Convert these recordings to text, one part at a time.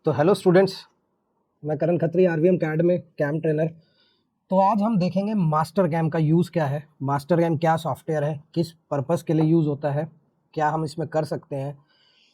तो hello students, मैं करण Khatri RVM CAD में कैम ट्रेनर। तो आज हम देखेंगे मास्टर कैम का यूज़ क्या है, मास्टर कैम क्या सॉफ्टवेयर है, किस पर्पस के लिए यूज़ होता है, क्या हम इसमें कर सकते हैं।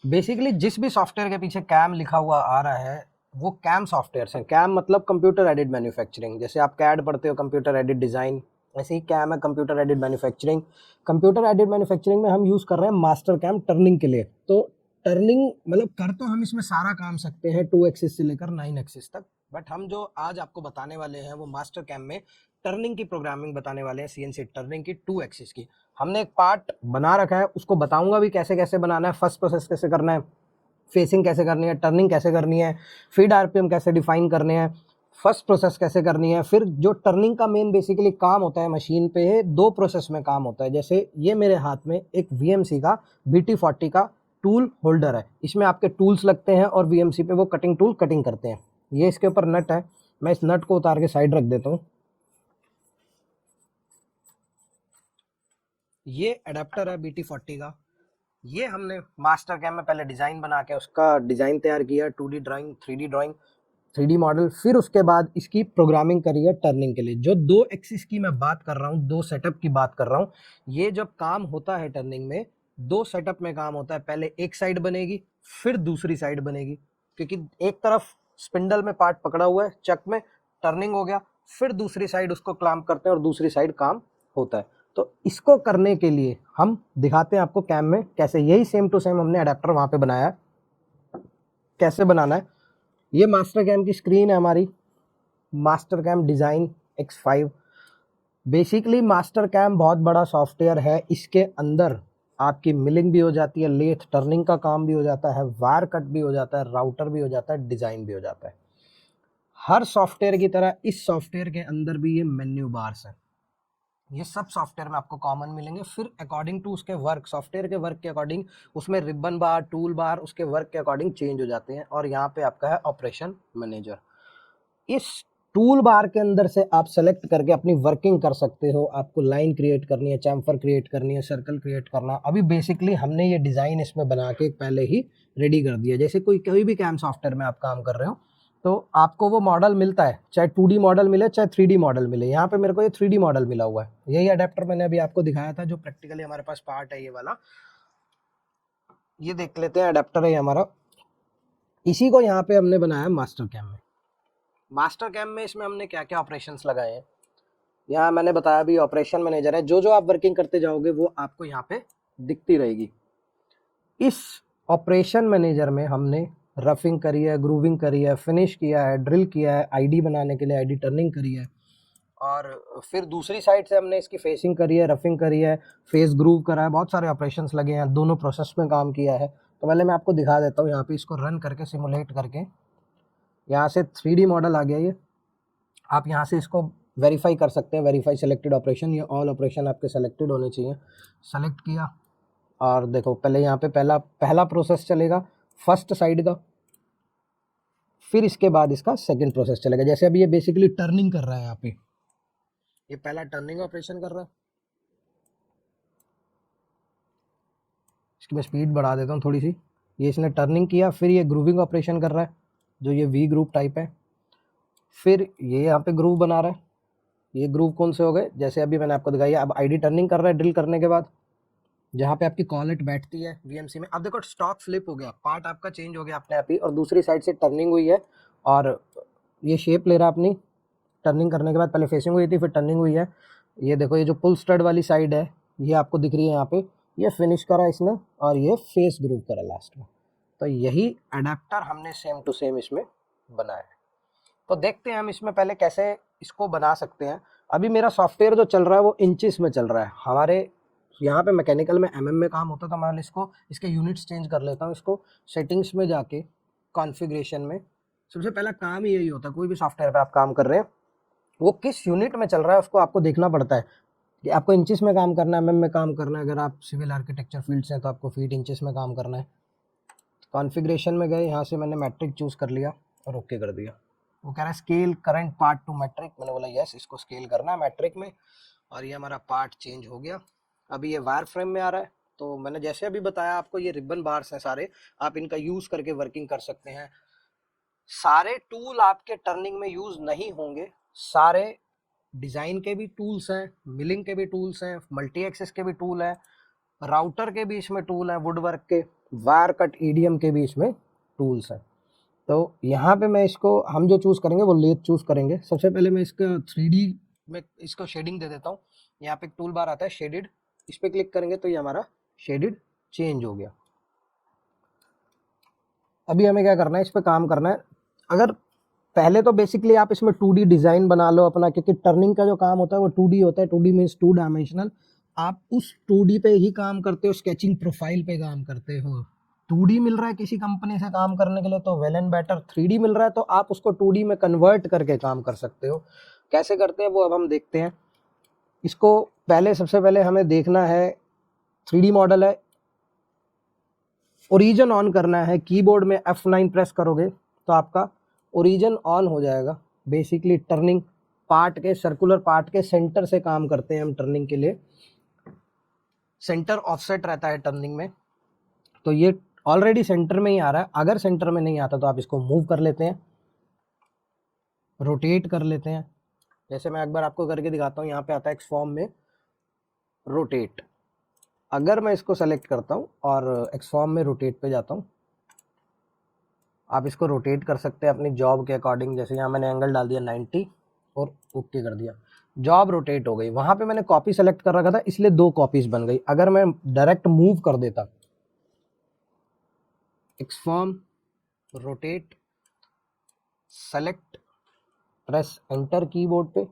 बेसिकली जिस भी सॉफ्टवेयर के पीछे कैम लिखा हुआ आ रहा है वो कैम सॉफ्टवेयर्स हैं। कैम मतलब कंप्यूटर एडेड मैन्युफैक्चरिंग। जैसे आप कैड पढ़ते हो कंप्यूटर एडेड डिज़ाइन, ऐसे ही कैम है computer aided manufacturing. Computer aided manufacturing में हम यूज़ कर रहे हैं मास्टर कैम टर्निंग के लिए। तो टर्निंग मतलब कर तो हम इसमें सारा काम सकते हैं 2 एक्सिस से लेकर 9 एक्सिस तक, बट हम जो आज आपको बताने वाले हैं वो मास्टर कैम में टर्निंग की प्रोग्रामिंग बताने वाले हैं, सीएनसी टर्निंग की 2 एक्सिस की। हमने एक पार्ट बना रखा है, उसको बताऊंगा भी कैसे कैसे बनाना है, फर्स्ट प्रोसेस कैसे करना है, फेसिंग कैसे करनी है, टर्निंग कैसे करनी है, फीड आरपीएम कैसे डिफाइन करने हैं, फर्स्ट प्रोसेस कैसे करनी है। फिर जो टर्निंग का मेन बेसिकली काम होता है मशीन पे 2 प्रोसेस में काम होता है। जैसे ये मेरे हाथ में एक वीएमसी का BT40 का टूल होल्डर है, इसमें आपके टूल्स लगते हैं और वीएमसी पे वो कटिंग टूल कटिंग करते हैं। ये इसके ऊपर नट है, मैं इस नट को उतार के साइड रख देता हूँ। ये अडेप्टर है BT40 का। ये हमने मास्टर कैम में पहले डिज़ाइन बना के उसका डिज़ाइन तैयार किया, 2D drawing, 3D drawing, 3D model. फिर उसके बाद इसकी प्रोग्रामिंग करी है टर्निंग के लिए। जो 2 एक्सिस की मैं बात कर रहा हूँ, 2 सेटअप की बात कर रहा हूँ, ये जब काम होता है टर्निंग में 2 सेटअप में काम होता है। पहले एक साइड बनेगी, फिर दूसरी साइड बनेगी, क्योंकि एक तरफ स्पिंडल में पार्ट पकड़ा हुआ है, चक में टर्निंग हो गया, फिर दूसरी साइड उसको क्लैंप करते हैं और दूसरी साइड काम होता है। तो इसको करने के लिए हम दिखाते हैं आपको कैम में कैसे, यही सेम टू सेम हमने अडेप्टर वहां पे बनाया है, कैसे बनाना है। ये मास्टर कैम की स्क्रीन है हमारी, Mastercam design X5। Basically Mastercam बहुत बड़ा सॉफ्टवेयर है, इसके अंदर आपकी मिलिंग भी हो जाती है, लेथ टर्निंग का काम भी हो जाता है, वायर कट भी हो जाता है, राउटर भी हो जाता है, डिज़ाइन भी हो जाता है। हर सॉफ्टवेयर की तरह इस सॉफ्टवेयर के अंदर भी ये मेन्यू बार्स हैं, ये सब सॉफ्टवेयर में आपको कॉमन मिलेंगे। फिर अकॉर्डिंग टू उसके वर्क, सॉफ्टवेयर के वर्क के अकॉर्डिंग उसमें रिबन बार, टूल बार उसके वर्क के अकॉर्डिंग चेंज हो जाते हैं। और यहाँ पे आपका है ऑपरेशन मैनेजर। इस टूल बार के अंदर से आप सेलेक्ट करके अपनी वर्किंग कर सकते हो। आपको लाइन क्रिएट करनी है, चैम्फर क्रिएट करनी है, सर्कल क्रिएट करना। अभी बेसिकली हमने ये डिज़ाइन इसमें बना के पहले ही रेडी कर दिया। जैसे कोई भी कैम सॉफ्टवेयर में आप काम कर रहे हो तो आपको वो मॉडल मिलता है, चाहे 2D मॉडल मिले चाहे 3D मॉडल मिले। यहाँ पे मेरे को ये 3D मॉडल मिला हुआ है। यही अडेप्टर मैंने अभी आपको दिखाया था, जो प्रैक्टिकली हमारे पास पार्ट है ये वाला। ये देख लेते हैं, अडेप्टर है हमारा, इसी को यहाँ पे हमने बनाया मास्टर कैम में। मास्टर कैम में इसमें हमने क्या क्या ऑपरेशंस लगाए हैं, यहाँ मैंने बताया भी ऑपरेशन मैनेजर है। जो जो आप वर्किंग करते जाओगे वो आपको यहाँ पे दिखती रहेगी। इस ऑपरेशन मैनेजर में हमने रफिंग करी है, ग्रूविंग करी है, फिनिश किया है, ड्रिल किया है, आईडी बनाने के लिए आईडी टर्निंग करी है, और फिर दूसरी साइड से हमने इसकी फेसिंग करी है, रफिंग करी है, फेस ग्रूव करा है। बहुत सारे ऑपरेशंस लगे हैं, दोनों प्रोसेस में काम किया है। तो पहले मैं आपको दिखा देता हूँ, यहाँ पे इसको रन करके सिमुलेट करके। यहाँ से 3D मॉडल आ गया ये, आप यहाँ से इसको वेरीफाई कर सकते हैं, वेरीफाई सेलेक्टेड ऑपरेशन। ये ऑल ऑपरेशन आपके सेलेक्टेड होने चाहिए। सेलेक्ट किया और देखो पहले यहाँ पे पहला प्रोसेस चलेगा फर्स्ट साइड का, फिर इसके बाद इसका सेकंड प्रोसेस चलेगा। जैसे अभी ये बेसिकली टर्निंग कर रहा है, यहाँ पे ये पहला टर्निंग ऑपरेशन कर रहा है। इसकी मैं स्पीड बढ़ा देता हूँ थोड़ी सी। ये इसने टर्निंग किया, फिर ये ग्रूविंग ऑपरेशन कर रहा है, जो ये वी ग्रूव टाइप है। फिर ये यहाँ पे ग्रूव बना रहा है। ये ग्रूव कौन से हो गए, जैसे अभी मैंने आपको दिखाया। अब आईडी टर्निंग कर रहा है ड्रिल करने के बाद, जहाँ पे आपकी कॉलेट बैठती है वीएमसी में। अब देखो स्टॉक फ्लिप हो गया, पार्ट आपका चेंज हो गया अपने आप ही, और दूसरी साइड से टर्निंग हुई है और ये शेप ले रहा है अपनी। टर्निंग करने के बाद पहले फेसिंग हुई थी, फिर टर्निंग हुई है। ये देखो, ये जो पुल स्टड वाली साइड है ये आपको दिख रही है यहाँ पे, ये फिनिश करा इसने और ये फेस ग्रूव करा लास्ट में। तो यही अडेप्टर हमने सेम टू सेम इसमें बनाया है। तो देखते हैं हम इसमें पहले कैसे इसको बना सकते हैं। अभी मेरा सॉफ्टवेयर जो चल रहा है वो इंचेस में चल रहा है। हमारे यहाँ पे मैकेनिकल में mm में काम होता था, मैं इसको इसके यूनिट्स चेंज कर लेता हूँ। इसको सेटिंग्स में जाके कॉन्फ़िगरेशन में सबसे पहला काम ही यही होता है, कोई भी सॉफ्टवेयर पे आप काम कर रहे हैं वो किस यूनिट में चल रहा है उसको आपको देखना पड़ता है कि आपको इंचेस में काम करना है, mm में काम करना है। अगर आप सिविल आर्किटेक्चर फील्ड से हैं तो आपको फीट इंचेस में काम करना है। कॉन्फ़िगरेशन में गए, यहाँ से मैंने मैट्रिक चूज़ कर लिया और ओके कर दिया। वो कह रहा है scale current part to metric, मैंने बोला यस, इसको स्केल करना है मैट्रिक में। और ये हमारा पार्ट चेंज हो गया। अभी ये वायर फ्रेम में आ रहा है। तो मैंने जैसे अभी बताया आपको, ये रिबन बार्स हैं सारे, आप इनका यूज़ करके वर्किंग कर सकते हैं। सारे टूल आपके टर्निंग में यूज नहीं होंगे, सारे डिजाइन के भी टूल्स हैं, मिलिंग के भी टूल्स हैं, मल्टी एक्सेस के भी टूल हैं, राउटर के भी इसमें टूल हैं, वुड वर्क के, वायर कट ईडीएम के भी इसमें टूल्स हैं। तो यहाँ पे मैं इसको, हम जो चूज करेंगे वो लेथ चूज करेंगे। सबसे पहले मैं इसका 3D में इसको शेडिंग दे देता हूँ। यहाँ पे एक टूल बार आता है शेडिड, इस पे क्लिक करेंगे तो ये हमारा शेडिड चेंज हो गया। अभी हमें क्या करना है, इस पे काम करना है। अगर पहले तो बेसिकली आप इसमें 2D डिजाइन बना लो अपना, क्योंकि टर्निंग का जो काम होता है वो 2D होता है। 2D means 2 dimensional. आप उस 2D पे ही काम करते हो, स्केचिंग प्रोफाइल पे काम करते हो। 2D मिल रहा है किसी कंपनी से काम करने के लिए तो वेल एंड बेटर, 3D मिल रहा है तो आप उसको 2D में कन्वर्ट करके काम कर सकते हो। कैसे करते हैं वो अब हम देखते हैं। इसको पहले, सबसे पहले हमें देखना है 3D मॉडल है, ओरिजिन ऑन करना है। कीबोर्ड में F9 प्रेस करोगे तो आपका ओरिजिन ऑन हो जाएगा। बेसिकली टर्निंग पार्ट के, सर्कुलर पार्ट के सेंटर से काम करते हैं हम टर्निंग के लिए। सेंटर ऑफसेट रहता है टर्निंग में, तो ये ऑलरेडी सेंटर में ही आ रहा है। अगर सेंटर में नहीं आता तो आप इसको मूव कर लेते हैं, रोटेट कर लेते हैं। जैसे मैं एक बार आपको करके दिखाता हूँ। यहाँ पे आता है एक्सफॉर्म में रोटेट। अगर मैं इसको सेलेक्ट करता हूँ और एक्सफॉर्म में रोटेट पे जाता हूँ, आप इसको रोटेट कर सकते हैं अपनी जॉब के अकॉर्डिंग। जैसे यहाँ मैंने एंगल डाल दिया 90 और ओके कर दिया, जॉब रोटेट हो गई। वहाँ पे मैंने कॉपी सेलेक्ट कर रखा था इसलिए 2 कॉपीज बन गई। अगर मैं डायरेक्ट मूव कर देता, एक्सफॉर्म, rotate, select, press enter keyboard पे,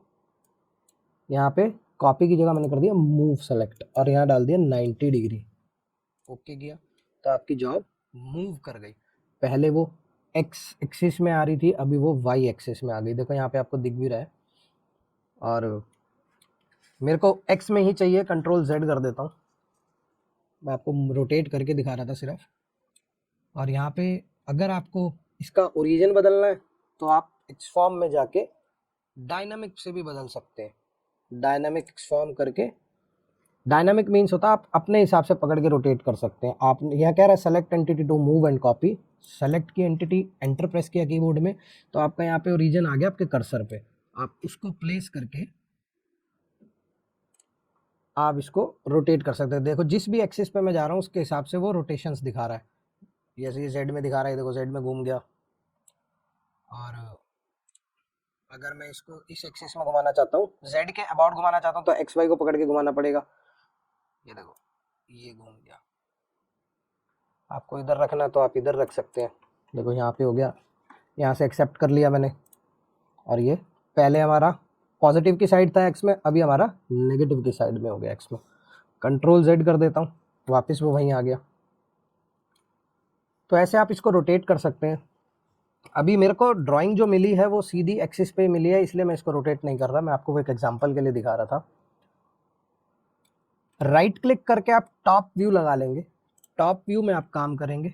यहाँ पे कॉपी की जगह मैंने कर दिया मूव सेलेक्ट और यहाँ डाल दिया 90 डिग्री, ओके किया तो आपकी जॉब मूव कर गई। पहले वो एक्स एक्सिस में आ रही थी, अभी वो वाई एक्सिस में आ गई। देखो यहाँ पे आपको दिख भी रहा है। और मेरे को एक्स में ही चाहिए, कंट्रोल Z कर देता हूँ। मैं आपको रोटेट करके दिखा रहा था सिर्फ। और यहाँ पे अगर आपको इसका ओरिजिन बदलना है तो आप एक्सफॉर्म में जाके डायनामिक से भी बदल सकते हैं। डायनामिक एक्सफॉर्म करके, डायनामिक मीन्स होता है आप अपने हिसाब से पकड़ के रोटेट कर सकते हैं। आप यहाँ कह रहा है select entity to move and copy, select की एंटिटी, एंटर प्रेस किया कीबोर्ड में तो आपका यहाँ पे ओरिजिन आ गया आपके कर्सर पे। आप उसको प्लेस करके आप इसको रोटेट कर सकते हैं। देखो जिस भी एक्सिस पे मैं जा रहा हूँ उसके हिसाब से वो रोटेशंस दिखा रहा है। जैसे ये जेड में दिखा रहा है, देखो जेड में घूम गया। और अगर मैं इसको इस एक्सिस में घुमाना चाहता हूँ, जेड के अबाउट घुमाना चाहता हूँ तो एक्स वाई को पकड़ के घुमाना पड़ेगा। ये देखो ये घूम गया। आपको इधर रखना है तो आप इधर रख सकते हैं। देखो यहाँ पे हो गया, यहाँ से एक्सेप्ट कर लिया मैंने। और ये पहले हमारा पॉजिटिव की साइड था एक्स में, अभी हमारा नेगेटिव की साइड में हो गया एक्स में। कंट्रोल Z कर देता हूँ, वापस वो वहीं आ गया। तो ऐसे आप इसको रोटेट कर सकते हैं। अभी मेरे को ड्राइंग जो मिली है वो सीधी एक्सिस पे मिली है, इसलिए मैं इसको रोटेट नहीं कर रहा। मैं आपको एक एग्जांपल के लिए दिखा रहा था। राइट क्लिक करके आप टॉप व्यू लगा लेंगे। टॉप व्यू में आप काम करेंगे।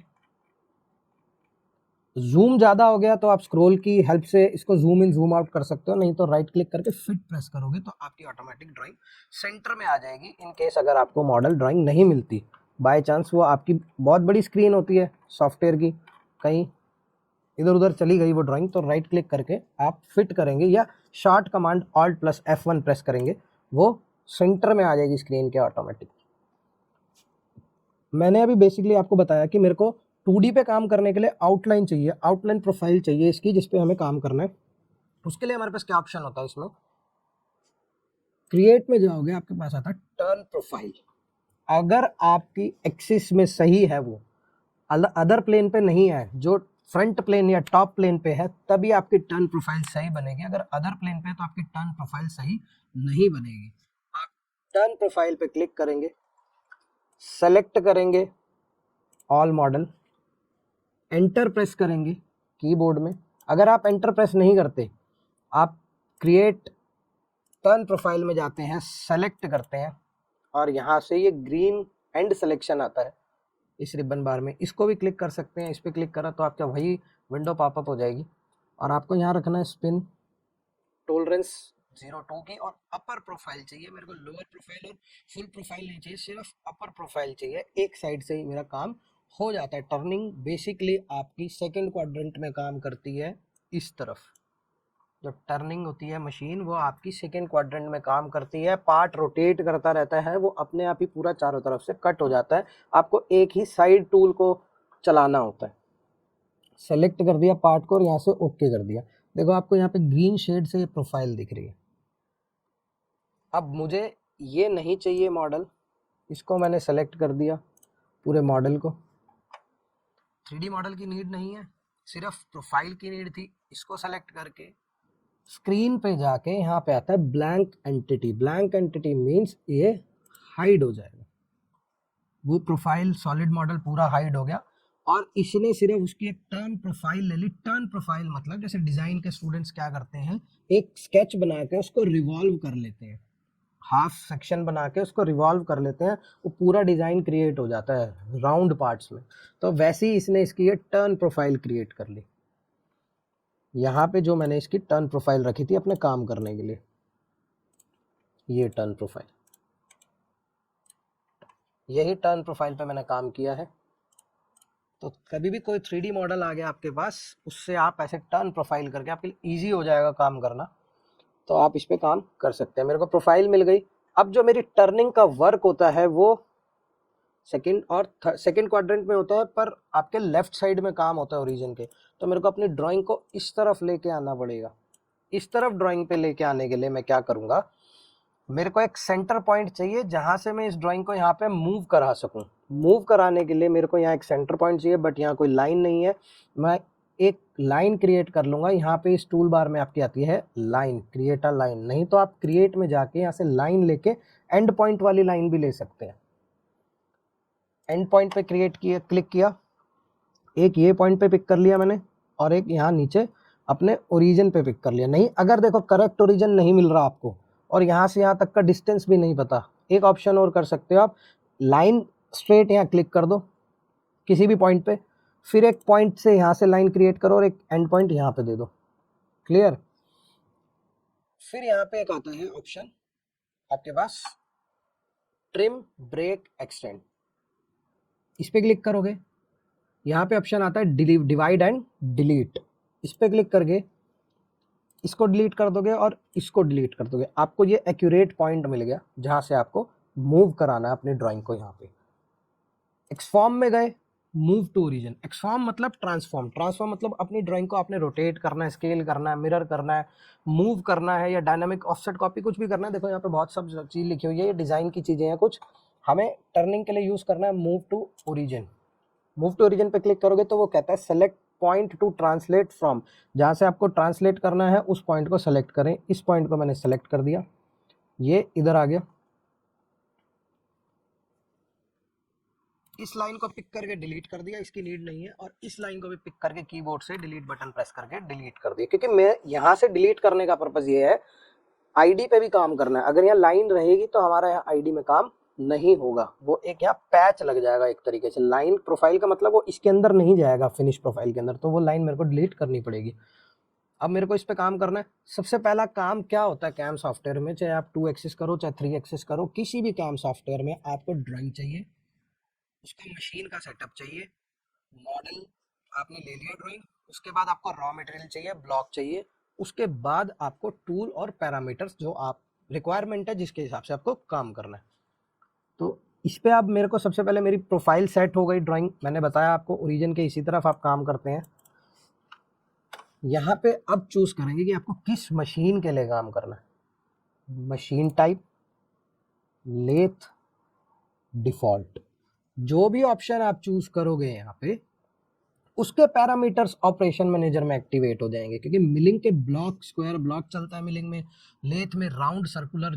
जूम ज़्यादा हो गया तो आप स्क्रॉल की हेल्प से इसको जूम इन जूम आउट कर सकते हो, नहीं तो राइट क्लिक करके फिट प्रेस करोगे तो आपकी ऑटोमेटिक ड्राइंग सेंटर में आ जाएगी। इन केस अगर आपको मॉडल ड्राइंग नहीं मिलती, बाय चांस वो आपकी बहुत बड़ी स्क्रीन होती है सॉफ्टवेयर की, कहीं इधर उधर चली गई वो ड्राइंग, तो राइट क्लिक करके आप फिट करेंगे या short command alt plus F1 press करेंगे, वो सेंटर में आ जाएगी स्क्रीन के ऑटोमेटिक। मैंने अभी बेसिकली आपको बताया कि मेरे को 2D पे काम करने के लिए आउटलाइन चाहिए, आउटलाइन प्रोफाइल चाहिए इसकी, जिस पे हमें काम करना है। उसके लिए हमारे पास क्या ऑप्शन होता है इसमें, क्रिएट में जाओगे आपके पास आता है टर्न प्रोफाइल। अगर आपकी एक्सिस में सही है, वो अदर प्लेन पे नहीं है, जो फ्रंट प्लेन या टॉप प्लेन पे है, तभी आपकी टर्न प्रोफाइल सही बनेगी। अगर अदर प्लेन पे है तो आपकी टर्न प्रोफाइल सही नहीं बनेगी। आप टर्न प्रोफाइल पे क्लिक करेंगे, सेलेक्ट करेंगे ऑल मॉडल, एंटर प्रेस करेंगे कीबोर्ड में। अगर आप एंटर प्रेस नहीं करते, आप क्रिएट टर्न प्रोफाइल में जाते हैं, सेलेक्ट करते हैं और यहाँ से ये ग्रीन एंड सिलेक्शन आता है इस रिबन बार में, इसको भी क्लिक कर सकते हैं। इस पर क्लिक करा तो आपका वही विंडो पॉपअप हो जाएगी। और आपको यहाँ रखना है स्पिन टॉलरेंस 0.2 की, और अपर प्रोफाइल चाहिए मेरे को, लोअर प्रोफाइल और फुल प्रोफाइल नहीं चाहिए, सिर्फ अपर प्रोफाइल चाहिए। एक साइड से ही मेरा काम हो जाता है। टर्निंग बेसिकली आपकी सेकंड क्वाड्रेंट में काम करती है इस तरफ। जो टर्निंग होती है मशीन वो आपकी सेकंड क्वाड्रेंट में काम करती है। पार्ट रोटेट करता रहता है, वो अपने आप ही पूरा चारों तरफ से कट हो जाता है। आपको एक ही साइड टूल को चलाना होता है। सेलेक्ट कर दिया पार्ट को और यहाँ से ओके कर दिया। देखो आपको यहाँ पे ग्रीन शेड से ये प्रोफाइल दिख रही है। अब मुझे ये नहीं चाहिए मॉडल, इसको मैंने सेलेक्ट कर दिया पूरे मॉडल को। 3D मॉडल की नीड नहीं है, सिर्फ प्रोफाइल की नीड थी। इसको सेलेक्ट करके स्क्रीन पे जाके यहाँ पे आता है blank entity. Blank entity means ये हाइड हो जाएगा। वो प्रोफाइल सॉलिड मॉडल पूरा हाइड हो गया और इसने सिर्फ उसकी एक टर्न प्रोफाइल ले ली। टर्न प्रोफाइल मतलब जैसे डिजाइन के स्टूडेंट्स क्या करते हैं, एक स्केच बना के उसको रिवॉल्व कर लेते हैं, हाफ सेक्शन बना के उसको रिवॉल्व कर लेते हैं, वो पूरा डिजाइन क्रिएट हो जाता है राउंड पार्ट्स में। तो वैसे ही इसने इसकी ये टर्न प्रोफाइल क्रिएट कर ली। यहाँ पे जो मैंने इसकी टर्न प्रोफाइल रखी थी अपने काम करने के लिए, ये टर्न प्रोफाइल, यही टर्न प्रोफाइल पे मैंने काम किया है। तो कभी भी कोई 3D मॉडल आ गया आपके पास, उससे आप ऐसे टर्न प्रोफाइल करके आपके लिए ईजी हो जाएगा काम करना, तो आप इस पे काम कर सकते हैं। मेरे को प्रोफाइल मिल गई। अब जो मेरी टर्निंग का वर्क होता है वो सेकंड क्वाड्रेंट में होता है, पर आपके लेफ्ट साइड में काम होता है ओरिजिन के। तो मेरे को अपनी ड्राइंग को इस तरफ लेके आना पड़ेगा। इस तरफ ड्राइंग पे लेके आने के लिए मैं क्या करूँगा, मेरे को एक सेंटर पॉइंट चाहिए जहाँ से मैं इस ड्राइंग को यहाँ पे मूव करा सकूँ। मूव कराने के लिए मेरे को यहाँ एक सेंटर पॉइंट चाहिए, बट यहाँ कोई लाइन नहीं है। मैं एक लाइन क्रिएट कर लूँगा। यहाँ पे इस टूल बार में आपकी आती है लाइन, क्रिएट अ लाइन। नहीं तो आप क्रिएट में जाके यहाँ से लाइन लेके एंड पॉइंट वाली लाइन भी ले सकते हैं। एंड पॉइंट पे क्लिक किया, एक ये पॉइंट पे पिक कर लिया मैंने और एक यहाँ नीचे अपने ओरिजिन पे पिक कर लिया। नहीं, अगर देखो करेक्ट ओरिजिन नहीं मिल रहा आपको और यहाँ से यहाँ तक का डिस्टेंस भी नहीं पता, एक ऑप्शन और कर सकते हो आप, लाइन स्ट्रेट यहाँ क्लिक कर दो किसी भी पॉइंट पे, फिर एक पॉइंट से यहाँ से लाइन क्रिएट करो और एक एंड पॉइंट यहाँ पे दे दो। क्लियर। फिर यहाँ पे एक आता है ऑप्शन आपके पास, ट्रिम ब्रेक एक्सटेंड। इस पे क्लिक करोगे, यहाँ पे ऑप्शन आता है डिवाइड एंड डिलीट। इस पे क्लिक करके इसको डिलीट कर दोगे और इसको डिलीट कर दोगे। आपको ये एक्यूरेट पॉइंट मिल गया जहाँ से आपको मूव कराना है अपनी ड्राइंग को। यहाँ पे एक्सफॉर्म में गए, मूव टू ओरिजिन। एक्सफॉर्म मतलब ट्रांसफॉर्म, ट्रांसफॉर्म मतलब अपनी ड्राइंग को आपने रोटेट करना है, स्केल करना है, मिरर करना है, मूव करना है, या डायनामिक ऑफसेट कॉपी कुछ भी करना है। देखो यहाँ पे बहुत सब चीज़ लिखी हुई है, ये डिज़ाइन की चीज़ें हैं कुछ, हमें टर्निंग के लिए यूज़ करना है move to origin. Move to origin पे क्लिक करोगे तो वो कहता है select point to translate from. जहाँ से आपको ट्रांसलेट करना है उस पॉइंट को सेलेक्ट करें। इस पॉइंट को मैंने सेलेक्ट कर दिया, ये इधर आ गया। इस लाइन को पिक करके डिलीट कर दिया, इसकी नीड नहीं है। और इस लाइन को भी पिक करके कीबोर्ड से डिलीट बटन प्रेस करके डिलीट कर दिया, क्योंकि मैं यहाँ से डिलीट करने का पर्पज ये है, आईडी पे भी काम करना है। अगर यहाँ लाइन रहेगी तो हमारा यहाँ आईडी में काम नहीं होगा, वो एक यहाँ पैच लग जाएगा एक तरीके से। लाइन प्रोफाइल का मतलब वो इसके अंदर नहीं जाएगा, फिनिश प्रोफाइल के अंदर, तो वो लाइन मेरे को डिलीट करनी पड़ेगी। अब मेरे को इस पे काम करना है। सबसे पहला काम क्या होता है कैम सॉफ्टवेयर में, चाहे आप 2 एक्सिस करो चाहे 3 एक्सिस करो, किसी भी कैम सॉफ्टवेयर में आपको ड्राइंग चाहिए, उसका मशीन का सेटअप चाहिए, मॉडल आपने ले लिया ड्राइंग, उसके बाद आपको रॉ मटेरियल चाहिए, ब्लॉक चाहिए, उसके बाद आपको टूल और पैरामीटर्स जो आप रिक्वायरमेंट है जिसके हिसाब से आपको काम करना है। तो इस पे आप मेरे को सबसे पहले मेरी प्रोफाइल सेट हो गई ड्राइंग, मैंने बताया आपको ओरिजिन के इसी तरफ आप काम करते हैं। यहाँ पे अब चूज करेंगे कि आपको किस मशीन के लिए काम करना है। मशीन टाइप, लेथ, डिफॉल्ट, जो भी ऑप्शन आप चूज करोगे यहाँ पे उसके पैरामीटर्स ऑपरेशन मैनेजर में एक्टिवेट हो जाएंगे, क्योंकि मिलिंग के ब्लॉक, स्क्वायर ब्लॉक चलता है मिलिंग में, लेथ में राउंड सर्कुलर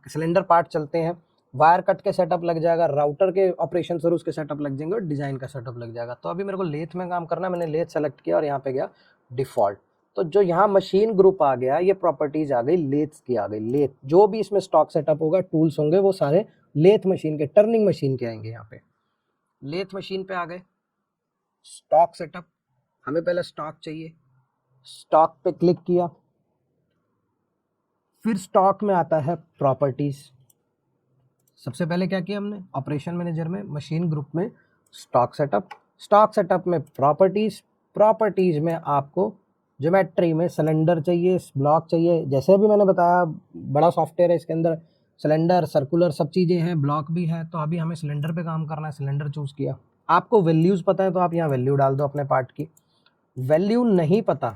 सिलेंडर पार्ट चलते हैं, वायर कट के सेटअप लग जाएगा, राउटर के ऑपरेशन और उसके सेटअप लग जाएंगे और डिजाइन का सेटअप लग जाएगा। तो अभी मेरे को लेथ में काम करना है, मैंने लेथ सेलेक्ट किया और यहाँ पे गया डिफॉल्ट। तो जो यहाँ मशीन ग्रुप आ गया, ये प्रॉपर्टीज आ गई लेथ्स की आ गई। लेथ जो भी इसमें स्टॉक सेटअप होगा, टूल्स होंगे, वो सारे लेथ मशीन के, टर्निंग मशीन के आएंगे। यहाँ पे लेथ मशीन पे आ गए। स्टॉक सेटअप, हमें पहले स्टॉक चाहिए, स्टॉक पे क्लिक किया, फिर स्टॉक में आता है प्रॉपर्टीज। सबसे पहले क्या किया हमने, ऑपरेशन मैनेजर में मशीन ग्रुप में स्टॉक सेटअप में प्रॉपर्टीज़ में आपको ज्योमेट्री में सिलेंडर चाहिए, ब्लॉक चाहिए। जैसे भी मैंने बताया बड़ा सॉफ्टवेयर है, इसके अंदर सिलेंडर, सर्कुलर सब चीज़ें हैं, ब्लॉक भी है। तो अभी हमें सिलेंडर पे काम करना है, सिलेंडर चूज़ किया। आपको वैल्यूज़ पता है तो आप यहाँ वैल्यू डाल दो अपने पार्ट की। वैल्यू नहीं पता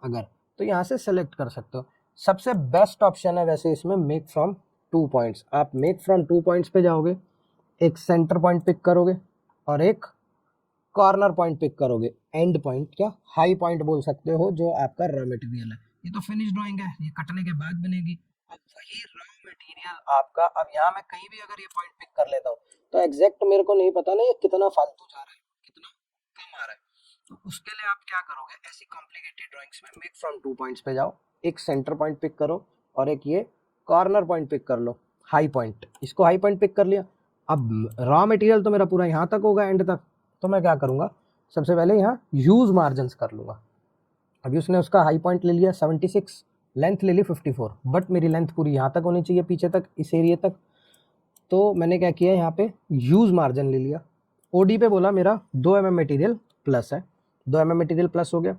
अगर, तो यहाँ से सेलेक्ट कर सकते हो। सबसे बेस्ट ऑप्शन है वैसे इसमें मेक फ्रॉम 2 पॉइंट्स। आप मेक फ्रॉम 2 पॉइंट्स पे जाओगे, एक सेंटर पॉइंट पिक करोगे और एक कॉर्नर पॉइंट पिक करोगे। एंड पॉइंट क्या हाई पॉइंट बोल सकते हो, जो आपका रॉ मटेरियल है। ये तो फिनिश ड्राइंग है, ये कटने के बाद बनेगी। अब वही रॉ मटेरियल आपका, अब यहाँ मैं कहीं भी अगर ये पॉइंट पिक कर लेता हूँ तो एग्जैक्ट मेरे को नहीं पता ना ये कितना फालतू जा रहा है, कितना कम आ रहा है। तो उसके लिए आप क्या करोगे, ऐसी कॉम्प्लिकेटेड ड्राइंग्स में मेक फ्रॉम 2 पॉइंट्स पे जाओ, एक सेंटर पॉइंट पिक करो और एक ये कॉर्नर पॉइंट पिक कर लो, हाई पॉइंट। इसको हाई पॉइंट पिक कर लिया। अब रॉ मटेरियल तो मेरा पूरा यहाँ तक होगा, एंड तक। तो मैं क्या करूँगा, सबसे पहले यहाँ यूज मार्जिन्स कर लूँगा। अभी उसने उसका हाई पॉइंट ले लिया 76, लेंथ ले ली 54, बट मेरी लेंथ पूरी यहाँ तक होनी चाहिए, पीछे तक, इस एरिया तक। तो मैंने क्या किया, यहाँ पे यूज मार्जिन ले लिया। ओडी पे बोला मेरा 2 mm मटेरियल प्लस है, 2 mm मटेरियल प्लस हो गया।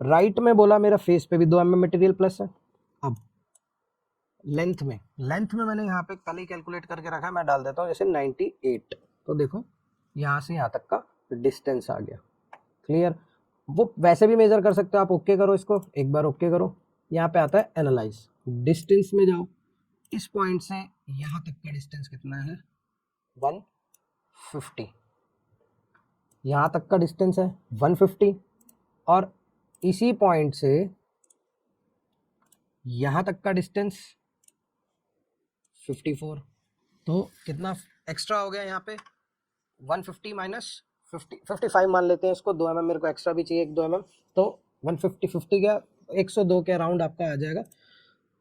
राइट में बोला मेरा फेस पे भी 2 mm मटेरियल प्लस है। अब लेंथ में मैंने यहाँ पे कल ही कैलकुलेट करके रखा है, मैं डाल देता हूँ जैसे 98। तो देखो यहाँ से यहाँ तक का डिस्टेंस आ गया। क्लियर। वो वैसे भी मेजर कर सकते हो आप। ओके करो इसको, एक बार ओके करो। यहाँ पे आता है एनालाइज, डिस्टेंस में जाओ। इस पॉइंट से यहाँ तक का डिस्टेंस कितना है, 150। यहाँ तक का डिस्टेंस है 150, और इसी पॉइंट से यहाँ तक का डिस्टेंस 54। तो कितना एक्स्ट्रा हो गया यहाँ पे, 150 माइनस 55 मान लेते हैं इसको। 2 mm मेरे को एक्स्ट्रा भी चाहिए, 1-2 mm। तो 150 गया, 102 के अराउंड आपका आ जाएगा।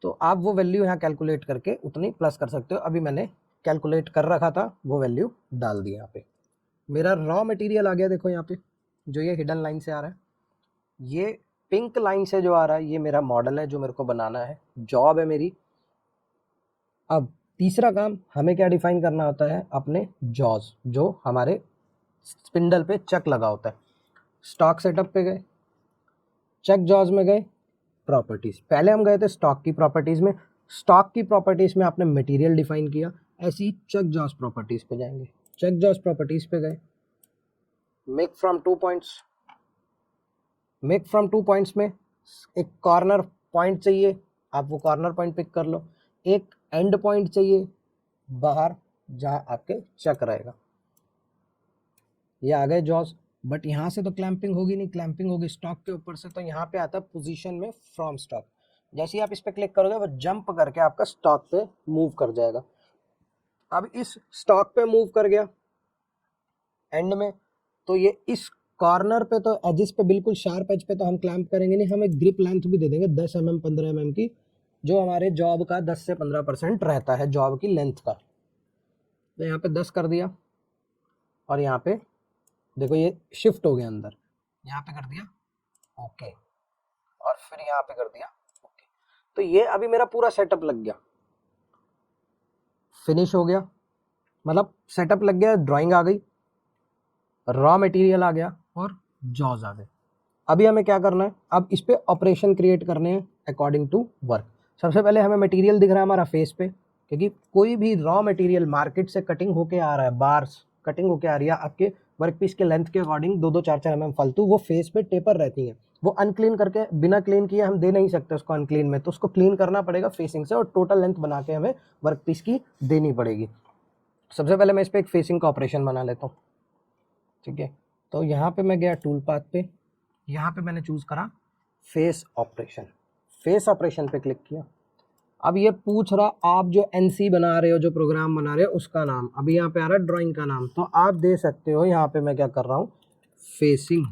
तो आप वो वैल्यू यहाँ कैलकुलेट करके उतनी प्लस कर सकते हो। अभी मैंने कैलकुलेट कर रखा था, वो वैल्यू डाल दी। यहाँ पे मेरा रॉ मटेरियल आ गया। देखो यहाँ पे जो ये हिडन लाइन से आ रहा है, ये पिंक लाइन से जो आ रहा है, ये मेरा मॉडल है जो मेरे को बनाना है, जॉब है मेरी। अब तीसरा काम हमें क्या डिफाइन करना होता है, अपने जॉज, जो हमारे स्पिंडल पे चक लगा होता है। स्टॉक सेटअप पे गए, चक जॉज में गए, प्रॉपर्टीज। पहले हम गए थे स्टॉक की प्रॉपर्टीज में। स्टॉक की प्रॉपर्टीज में आपने मटेरियल डिफाइन किया, ऐसे ही चक जॉज प्रॉपर्टीज पे जाएंगे। चक जॉज प्रॉपर्टीज पे गए, make from 2 points. Make from 2 points में एक कॉर्नर पॉइंट चाहिए, आप वो कॉर्नर पॉइंट पिक कर लो। एक एंड पॉइंट चाहिए बाहर, जहां आपके चक रहेगा। ये आ गए जॉज। बट यहाँ से तो क्लैंपिंग होगी नहीं, क्लैंपिंग होगी स्टॉक के ऊपर से। तो यहाँ पे आता है पोजीशन में फ्रॉम स्टॉक। जैसे ही आप इस पे क्लिक करोगे, वो जंप करके आपका स्टॉक पे मूव कर जाएगा। अब इस स्टॉक पे मूव कर गया एंड में, तो ये इस कॉर्नर पे तो एजिस पे बिल्कुल शार्प एज पे तो हम क्लैंप करेंगे नहीं, हम एक ग्रिप लेंथ भी दे देंगे 10 mm 15 mm की, जो हमारे जॉब का 10 से 15% रहता है जॉब की लेंथ का। तो यहाँ पे 10 कर दिया, और यहाँ पे देखो ये शिफ्ट हो गया अंदर, यहाँ पे कर दिया ओके, और फिर यहाँ पे कर दिया ओके। तो ये अभी मेरा पूरा सेटअप लग गया, फिनिश हो गया, मतलब सेटअप लग गया, ड्राइंग आ गई, रॉ मटेरियल आ गया और जॉज आ गए। अभी हमें क्या करना है, अब इस पे ऑपरेशन क्रिएट करने हैं अकॉर्डिंग टू वर्क। सबसे पहले हमें मटेरियल दिख रहा है हमारा फेस पे, क्योंकि कोई भी रॉ मटेरियल मार्केट से कटिंग होके आ रहा है, बार्स कटिंग होके आ रही है आपके वर्क पीस के लेंथ के अकॉर्डिंग 2-2 4-4 mm फालतू, वो फेस पे टेपर रहती हैं। वो अनक्लीन करके, बिना क्लीन किए हम दे नहीं सकते उसको अनक्लीन में, तो उसको क्लीन करना पड़ेगा फेसिंग से, और टोटल लेंथ बना के हमें वर्क पीस की देनी पड़ेगी। सबसे पहले मैं इस पर एक फेसिंग का ऑपरेशन बना लेता हूँ, ठीक है। तो यहाँ पे मैं गया टूल पाथ पे, यहाँ पे मैंने चूज करा फेस ऑपरेशन। फेस ऑपरेशन पे क्लिक किया। अब ये पूछ रहा आप जो एनसी बना रहे हो, जो प्रोग्राम बना रहे हो, उसका नाम। अभी यहाँ पे आ रहा है ड्राइंग का नाम, तो आप दे सकते हो। यहाँ पे मैं क्या कर रहा हूँ, फेसिंग।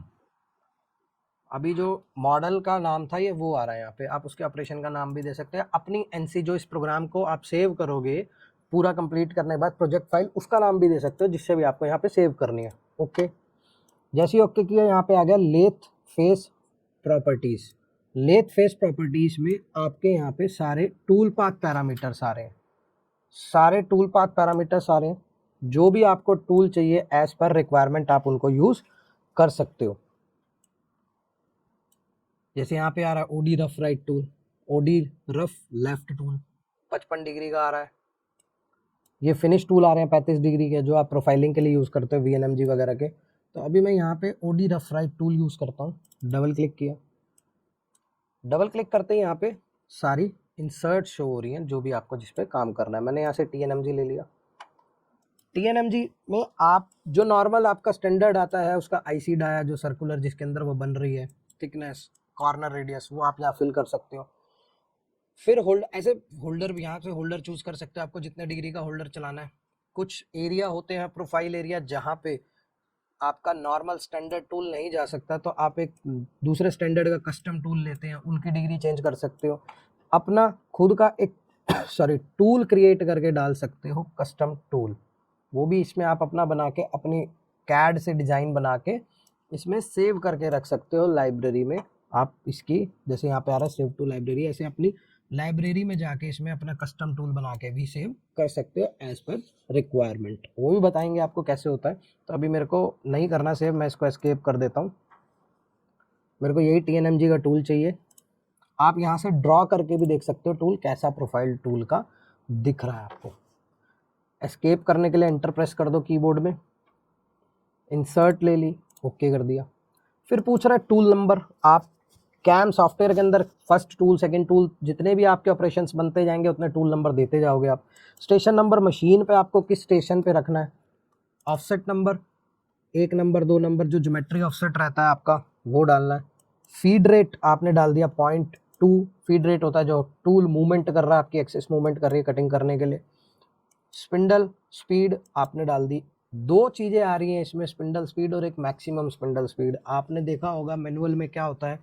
अभी जो मॉडल का नाम था ये वो आ रहा है यहाँ पे, आप उसके ऑपरेशन का नाम भी दे सकते हैं। अपनी एनसी जो इस प्रोग्राम को आप सेव करोगे पूरा कंप्लीट करने के बाद, प्रोजेक्ट फाइल, उसका नाम भी दे सकते हो, जिससे भी आपको यहाँ पे सेव करनी है। ओके, जैसे ही ओके किया, यहाँ पे आ गया lathe face properties. Lathe face properties में आपके यहाँ पे सारे टूल पाथ पैरामीटर सारे टूल पाथ पैरामीटर सारे जो भी आपको टूल चाहिए एज पर रिक्वायरमेंट आप उनको यूज कर सकते हो। जैसे यहाँ पे आ रहा है OD rough right tool, OD rough left tool 55 degree का आ रहा है। ये फिनिश टूल आ रहे हैं 35 डिग्री के, जो आप प्रोफाइलिंग के लिए यूज़ करते हो VNMG वगैरह के। तो अभी मैं यहाँ पे OD rough right tool use करता हूँ। डबल क्लिक किया, डबल क्लिक करते ही यहाँ पे सारी इंसर्ट शो हो रही हैं जो भी आपको जिस पे काम करना है। मैंने यहाँ से TNMG ले लिया। TNMG में आप जो नॉर्मल आपका स्टैंडर्ड आता है उसका IC डाया जो सर्कुलर जिसके अंदर वो बन रही है, थिकनेस, कॉर्नर रेडियस, वो आप यहाँ फिल कर सकते हो। फिर ऐसे होल्डर भी यहाँ से होल्डर चूज कर सकते हो, आपको जितने डिग्री का होल्डर चलाना है। कुछ एरिया होते हैं प्रोफाइल एरिया जहाँ पे आपका नॉर्मल स्टैंडर्ड टूल नहीं जा सकता, तो आप एक दूसरे स्टैंडर्ड का कस्टम टूल लेते हैं, उनकी डिग्री चेंज कर सकते हो, अपना खुद का एक टूल क्रिएट करके डाल सकते हो कस्टम टूल। वो भी इसमें आप अपना बना के अपनी कैड से डिज़ाइन बना के इसमें सेव करके रख सकते हो लाइब्रेरी में। आप इसकी जैसे यहाँ पे आ रहा है सेव टू लाइब्रेरी, ऐसे अपनी लाइब्रेरी में जाके इसमें अपना कस्टम टूल बना के भी सेव कर सकते हो एज पर रिक्वायरमेंट। वो भी बताएंगे आपको कैसे होता है। तो अभी मेरे को नहीं करना सेव, मैं इसको एस्केप कर देता हूँ। मेरे को यही TNMG का टूल चाहिए। आप यहाँ से ड्रॉ करके भी देख सकते हो टूल कैसा प्रोफाइल टूल का दिख रहा है आपको। एस्केप करने के लिए एंटर प्रेस कर दो कीबोर्ड में, इंसर्ट ले ली, ओके कर दिया। फिर पूछ रहा है टूल नंबर। आप कैम सॉफ्टवेयर के अंदर फर्स्ट टूल, सेकंड टूल, जितने भी आपके ऑपरेशंस बनते जाएंगे उतने टूल नंबर देते जाओगे आप। स्टेशन नंबर, मशीन पे आपको किस स्टेशन पे रखना है। ऑफसेट नंबर, 1 नंबर 2 नंबर, जो ज्योमेट्री ऑफसेट रहता है आपका वो डालना है। फीड रेट आपने डाल दिया 0.2 फीड रेट होता है जो टूल मूवमेंट कर रहा है, आपकी एक्सेस मूवमेंट कर रही है कटिंग करने के लिए। स्पिंडल स्पीड आपने डाल दी। 2 चीज़ें आ रही हैं इसमें, स्पिंडल स्पीड और एक मैक्सिमम स्पिंडल स्पीड। आपने देखा होगा मैनुअल में क्या होता है,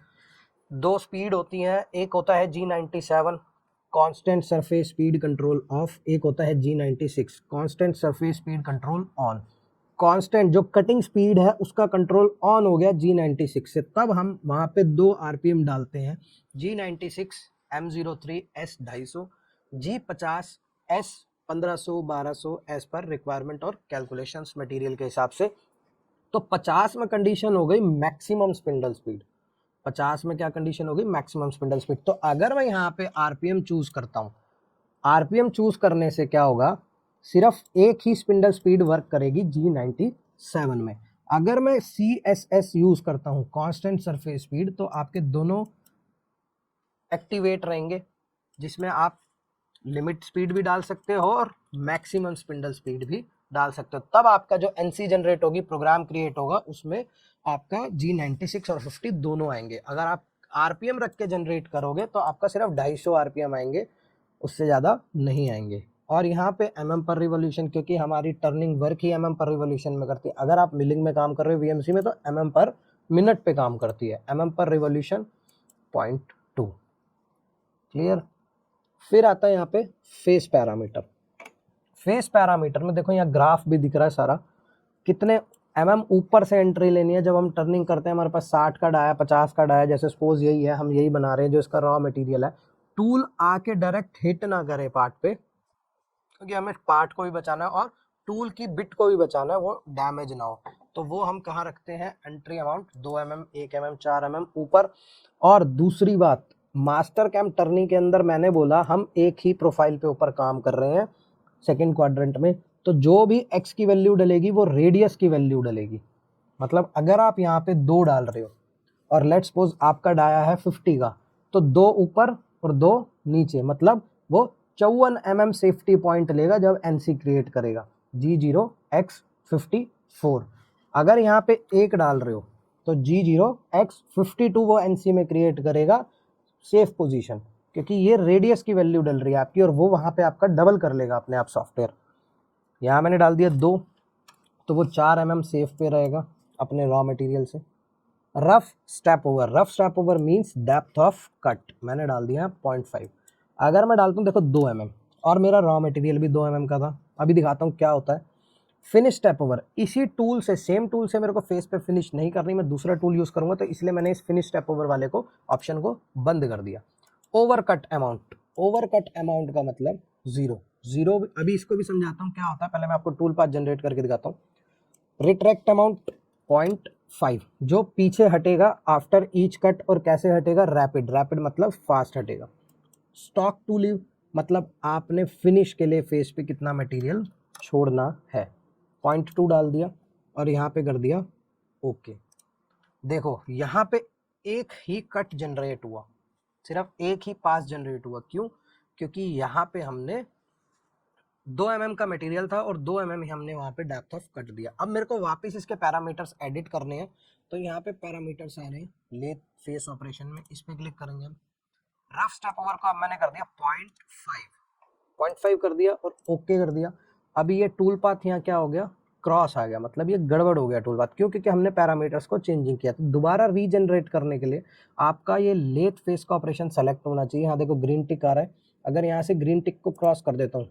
2 स्पीड होती हैं, एक होता है G97 constant surface speed control of, एक होता है G96 constant surface speed control on. Constant जो कटिंग स्पीड है उसका कंट्रोल ऑन हो गया G96 से, तब हम वहाँ पे 2 RPM डालते हैं, G96 M03 S250, G50 S1500 1200 as per requirement और कैलकुलेशंस मटेरियल के हिसाब से। तो 50 में कंडीशन हो गई मैक्सिमम स्पिंडल स्पीड। 50 में क्या कंडीशन होगी, मैक्सिमम स्पिंडल स्पीड। तो अगर मैं यहाँ पे RPM चूज करता हूँ, RPM चूज करने से क्या होगा, सिर्फ एक ही स्पिंडल स्पीड वर्क करेगी G97 में। अगर मैं CSS यूज करता हूँ, कांस्टेंट सरफेस स्पीड, तो आपके दोनों एक्टिवेट रहेंगे, जिसमें आप लिमिट स्पीड भी डाल सकते हो और मैक्सिमम स्पिंडल स्पीड भी डाल सकते हो। तब आपका जो NC जनरेट होगी, प्रोग्राम क्रिएट होगा, उसमें आपका G96 और 50 दोनों आएंगे। अगर आप RPM रख के जनरेट करोगे तो आपका सिर्फ 250 RPM आएंगे, उससे ज़्यादा नहीं आएंगे। और यहाँ पे mm पर रिवोल्यूशन, क्योंकि हमारी टर्निंग वर्क ही mm पर रिवोल्यूशन में करती है। अगर आप मिलिंग में काम कर रहे हो VMC में तो mm पर मिनट पे काम करती है, mm पर रिवोल्यूशन 0.2। क्लियर। फिर आता है यहाँ पे फेस पैरामीटर। फेस पैरामीटर में देखो यहाँ ग्राफ भी दिख रहा है सारा, कितने ऊपर से एंट्री लेनी है। जब हम टर्निंग करते हैं हमारे पास 60 का डाया, 50 का डाया, जैसे सपोज यही है, हम यही बना रहे हैं जो इसका रॉ मटेरियल है। टूल आके डायरेक्ट हिट ना करे पार्ट पे, क्योंकि हमें पार्ट को भी बचाना है और टूल की बिट को भी बचाना है, वो डैमेज ना हो। तो वो हम कहाँ रखते हैं, entry amount 2 mm, 1 mm, 4 mm ऊपर। और दूसरी बात, मास्टर कैम टर्निंग के अंदर मैंने बोला हम एक ही प्रोफाइल पे ऊपर काम कर रहे हैं सेकेंड क्वाड्रेंट में, तो जो भी x की वैल्यू डलेगी वो रेडियस की वैल्यू डलेगी। मतलब अगर आप यहाँ पे 2 डाल रहे हो और लेट्स सपोज आपका डाया है 50 का, तो 2 ऊपर और 2 नीचे, मतलब वो 54 mm सेफ्टी पॉइंट लेगा जब NC क्रिएट करेगा, G0X54। अगर यहाँ पे 1 डाल रहे हो तो G0X52 वो NC में क्रिएट करेगा सेफ पोजीशन, क्योंकि ये रेडियस की वैल्यू डल रही है आपकी, और वो वहाँ पे आपका डबल कर लेगा अपने आप सॉफ्टवेयर। यहाँ मैंने डाल दिया 2, तो वो 4 mm सेफ पे रहेगा अपने रॉ मटेरियल से। Rough step over, rough step over means depth of cut, मैंने डाल दिया 0.5। अगर मैं डालता हूँ देखो 2 mm, और मेरा रॉ मटेरियल भी 2 mm का था। अभी दिखाता हूँ क्या होता है। फिनिश स्टेप ओवर, इसी टूल से, सेम टूल से मेरे को फेस पे फिनिश नहीं करनी, मैं दूसरा टूल यूज़ करूँगा, तो इसलिए मैंने इस फिनिश स्टेप ओवर वाले को ऑप्शन को बंद कर दिया। Over cut amount, over cut amount का मतलब 0। जीरो, अभी इसको भी समझाता हूँ क्या होता है, पहले मैं आपको टूल पाथ जनरेट करके दिखाता हूँ। रिट्रैक्ट अमाउंट 0.5, जो पीछे हटेगा आफ्टर ईच कट, और कैसे हटेगा, रैपिड, रैपिड मतलब फास्ट हटेगा। स्टॉक टू लीव मतलब आपने फिनिश के लिए फेस पे कितना मटेरियल छोड़ना है, 0.2 डाल दिया और यहाँ पे कर दिया ओके। देखो यहाँ पे एक ही कट जनरेट हुआ, सिर्फ एक ही पास जनरेट हुआ, क्यों? क्योंकि यहाँ पे हमने 2 mm का मटेरियल था और 2 mm ही हमने वहाँ पे डेप्थ ऑफ कट दिया। अब मेरे को वापस इसके पैरामीटर्स एडिट करने हैं, तो यहाँ पे पैरामीटर्स आ रहे हैं लेथ फेस ऑपरेशन में, इस पे क्लिक करेंगे हम। रफ स्टेप ओवर को अब मैंने कर दिया 0.5 कर दिया और ओके कर दिया। अभी ये टूल पाथ यहाँ क्या हो गया, क्रॉस आ गया, मतलब ये गड़बड़ हो गया टूल पाथ, क्यों? क्योंकि हमने पैरामीटर्स को चेंजिंग किया। तो दोबारा रीजनरेट करने के लिए आपका ये लेथ फेस का ऑपरेशन सेलेक्ट होना चाहिए। यहाँ देखो ग्रीन टिक आ रहा है, अगर यहाँ से ग्रीन टिक को क्रॉस कर देता हूँ,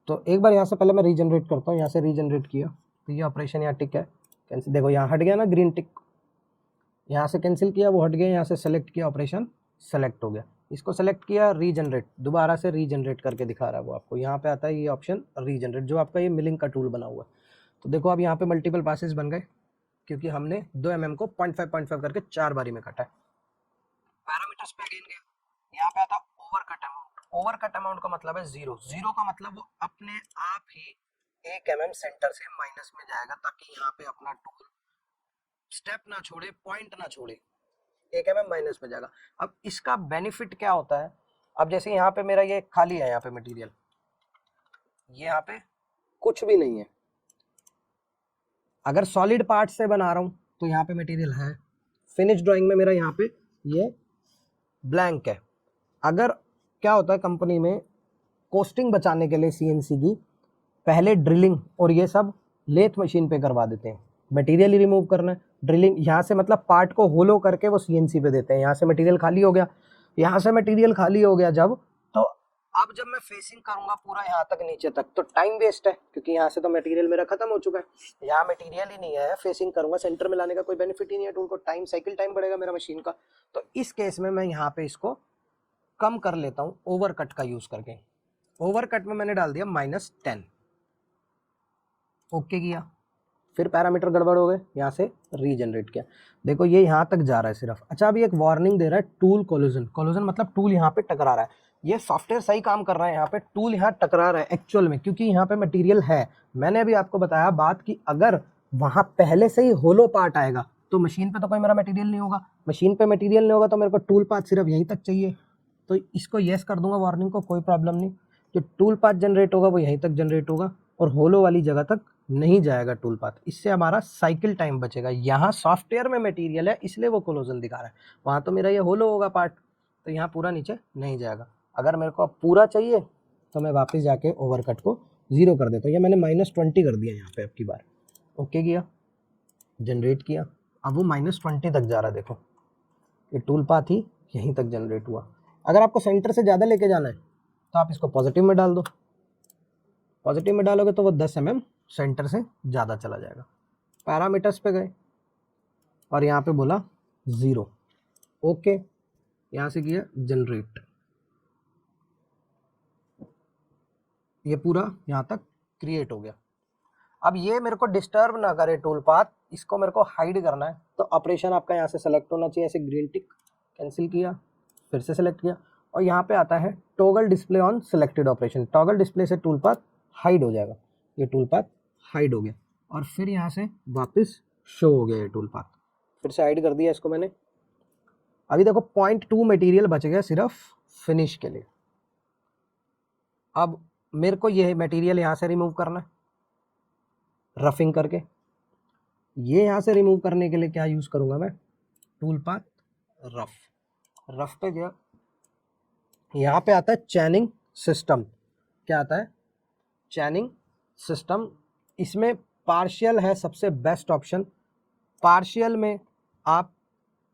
तो एक बार यहाँ से पहले मैं रीजनरेट करता हूँ, यहाँ से रीजनरेट किया तो ये ऑपरेशन यहाँ टिक है कैंसिल, देखो यहाँ हट गया ना ग्रीन टिक, यहाँ से कैंसिल किया वो हट गया, यहाँ से सेलेक्ट किया ऑपरेशन सेलेक्ट हो गया। इसको सेलेक्ट किया रीजनरेट, दोबारा से रीजनरेट करके दिखा रहा है वो आपको, यहाँ पे आता है ये ऑप्शन रीजनरेट, जो आपका ये मिलिंग का टूल बना हुआ है। तो देखो अब यहाँ पे मल्टीपल पासेस बन गए, क्योंकि हमने 2 mm को 0.5 करके 4 बारी में काटा है। पैरामीटर्स पे अगेन गया, यहाँ पे आता over cut amount. Over cut amount का मतलब है जीरो, जीरो का मतलब वो अपने आप ही 1 mm सेंटर से माइनस में जाएगा, ताकि यहाँ पे अपना टूल स्टेप ना छोड़े, पॉइंट ना छोड़े, 1 mm माइनस में जाएगा। अब इसका बेनिफिट क्या होता है, अब जैसे यहाँ पे मेरा ये खाली है, यहाँ पे मटेरियल, ये यहाँ पे कुछ भी नहीं है। अगर सॉलिड पार्ट से बना रहा हूँ तो यहाँ पे मटेरियल है, फिनिश ड्राइंग में मेरा यहाँ पे ये ब्लैंक है। अगर क्या होता है कंपनी में, कॉस्टिंग बचाने के लिए सीएनसी की, पहले ड्रिलिंग और ये सब लेथ मशीन पे करवा देते हैं, मटेरियल ही रिमूव करना है, ड्रिलिंग यहाँ से मतलब पार्ट को होलो करके वो सीएनसी पे देते हैं। यहाँ से मटेरियल खाली हो गया, यहाँ से मटेरियल खाली हो गया जब, तो अब जब मैं फेसिंग करूंगा पूरा यहाँ तक नीचे तक, तो टाइम वेस्ट है, क्योंकि यहाँ से तो मटेरियल मेरा खत्म हो चुका है, यहाँ मटेरियल ही नहीं है, फेसिंग करूंगा, सेंटर में लाने का कोई बेनिफिट ही नहीं है टूल को, टाइम साइकिल टाइम बढ़ेगा मेरा मशीन का। तो इस केस में मैं यहाँ पे इसको कम कर लेता हूँ ओवर कट का यूज करके। ओवर कट में मैंने डाल दिया -10, ओके किया, फिर पैरामीटर गड़बड़ हो गए, यहाँ से रीजनरेट किया, देखो ये यहाँ तक जा रहा है सिर्फ। अच्छा अभी एक वार्निंग दे रहा है टूल कोलिजन, कोलिजन मतलब टूल यहाँ पे टकरा रहा है। ये सॉफ्टवेयर सही काम कर रहा है, यहाँ पे टूल यहाँ टकरा रहा है एक्चुअल में, क्योंकि यहाँ पे मटेरियल है। मैंने अभी आपको बताया बात कि अगर वहाँ पहले से ही होलो पार्ट आएगा तो मशीन पे तो कोई मेरा मटेरियल नहीं होगा, मशीन पे मटेरियल नहीं होगा तो मेरे को टूल पाथ सिर्फ यहीं तक चाहिए, तो इसको येस कर दूंगा वार्निंग को, कोई प्रॉब्लम नहीं। जो टूल पाथ जनरेट होगा वो यहीं तक जनरेट होगा और होलो वाली जगह तक नहीं जाएगा टूल पाथ, इससे हमारा साइकिल टाइम बचेगा। यहाँ सॉफ्टवेयर में मटेरियल है इसलिए वो कोलोजन दिखा रहा है, वहाँ तो मेरा ये होलो होगा पार्ट, तो यहाँ पूरा नीचे नहीं जाएगा। अगर मेरे को पूरा चाहिए तो मैं वापस जाके ओवरकट को 0 कर देता हूँ, या मैंने -20 कर दिया यहाँ पे अब की बार, ओके किया, जनरेट किया, अब वो -20 तक जा रहा है, देखो ये टूल पाथ ही यहीं तक जनरेट हुआ। अगर आपको सेंटर से ज़्यादा लेके जाना है तो आप इसको पॉजिटिव में डाल दो, पॉजिटिव में डालोगे तो वो 10 mm सेंटर से ज़्यादा चला जाएगा। पैरामीटर्स पे गए और यहाँ पे बोला 0, ओके, यहाँ से किया जनरेट, ये पूरा यहाँ तक क्रिएट हो गया। अब ये मेरे को डिस्टर्ब ना करे टूल पाथ, इसको मेरे को हाइड करना है, तो ऑपरेशन आपका यहाँ से सेलेक्ट होना चाहिए, ऐसे ग्रीन टिक, कैंसिल किया, फिर से सेलेक्ट किया, और यहाँ पे आता है toggle display on selected operation. Toggle display से टूल पाथ हाइड हो जाएगा, ये टूल पाथ हाइड हो गया, और फिर यहाँ से वापस शो हो गया ये टूल पाथ, फिर से हाइड कर दिया इसको मैंने। अभी देखो 0.2 मटेरियल बच गया सिर्फ फिनिश के लिए। अब मेरे को ये मटेरियल यहाँ से रिमूव करना है रफिंग करके, ये यहाँ से रिमूव करने के लिए क्या यूज़ करूँगा मैं, टूल पाथ रफ, रफ पे गया, यहाँ पे आता है चैनिंग सिस्टम। क्या आता है, चैनिंग सिस्टम, इसमें पार्शियल है सबसे बेस्ट ऑप्शन। पार्शियल में आप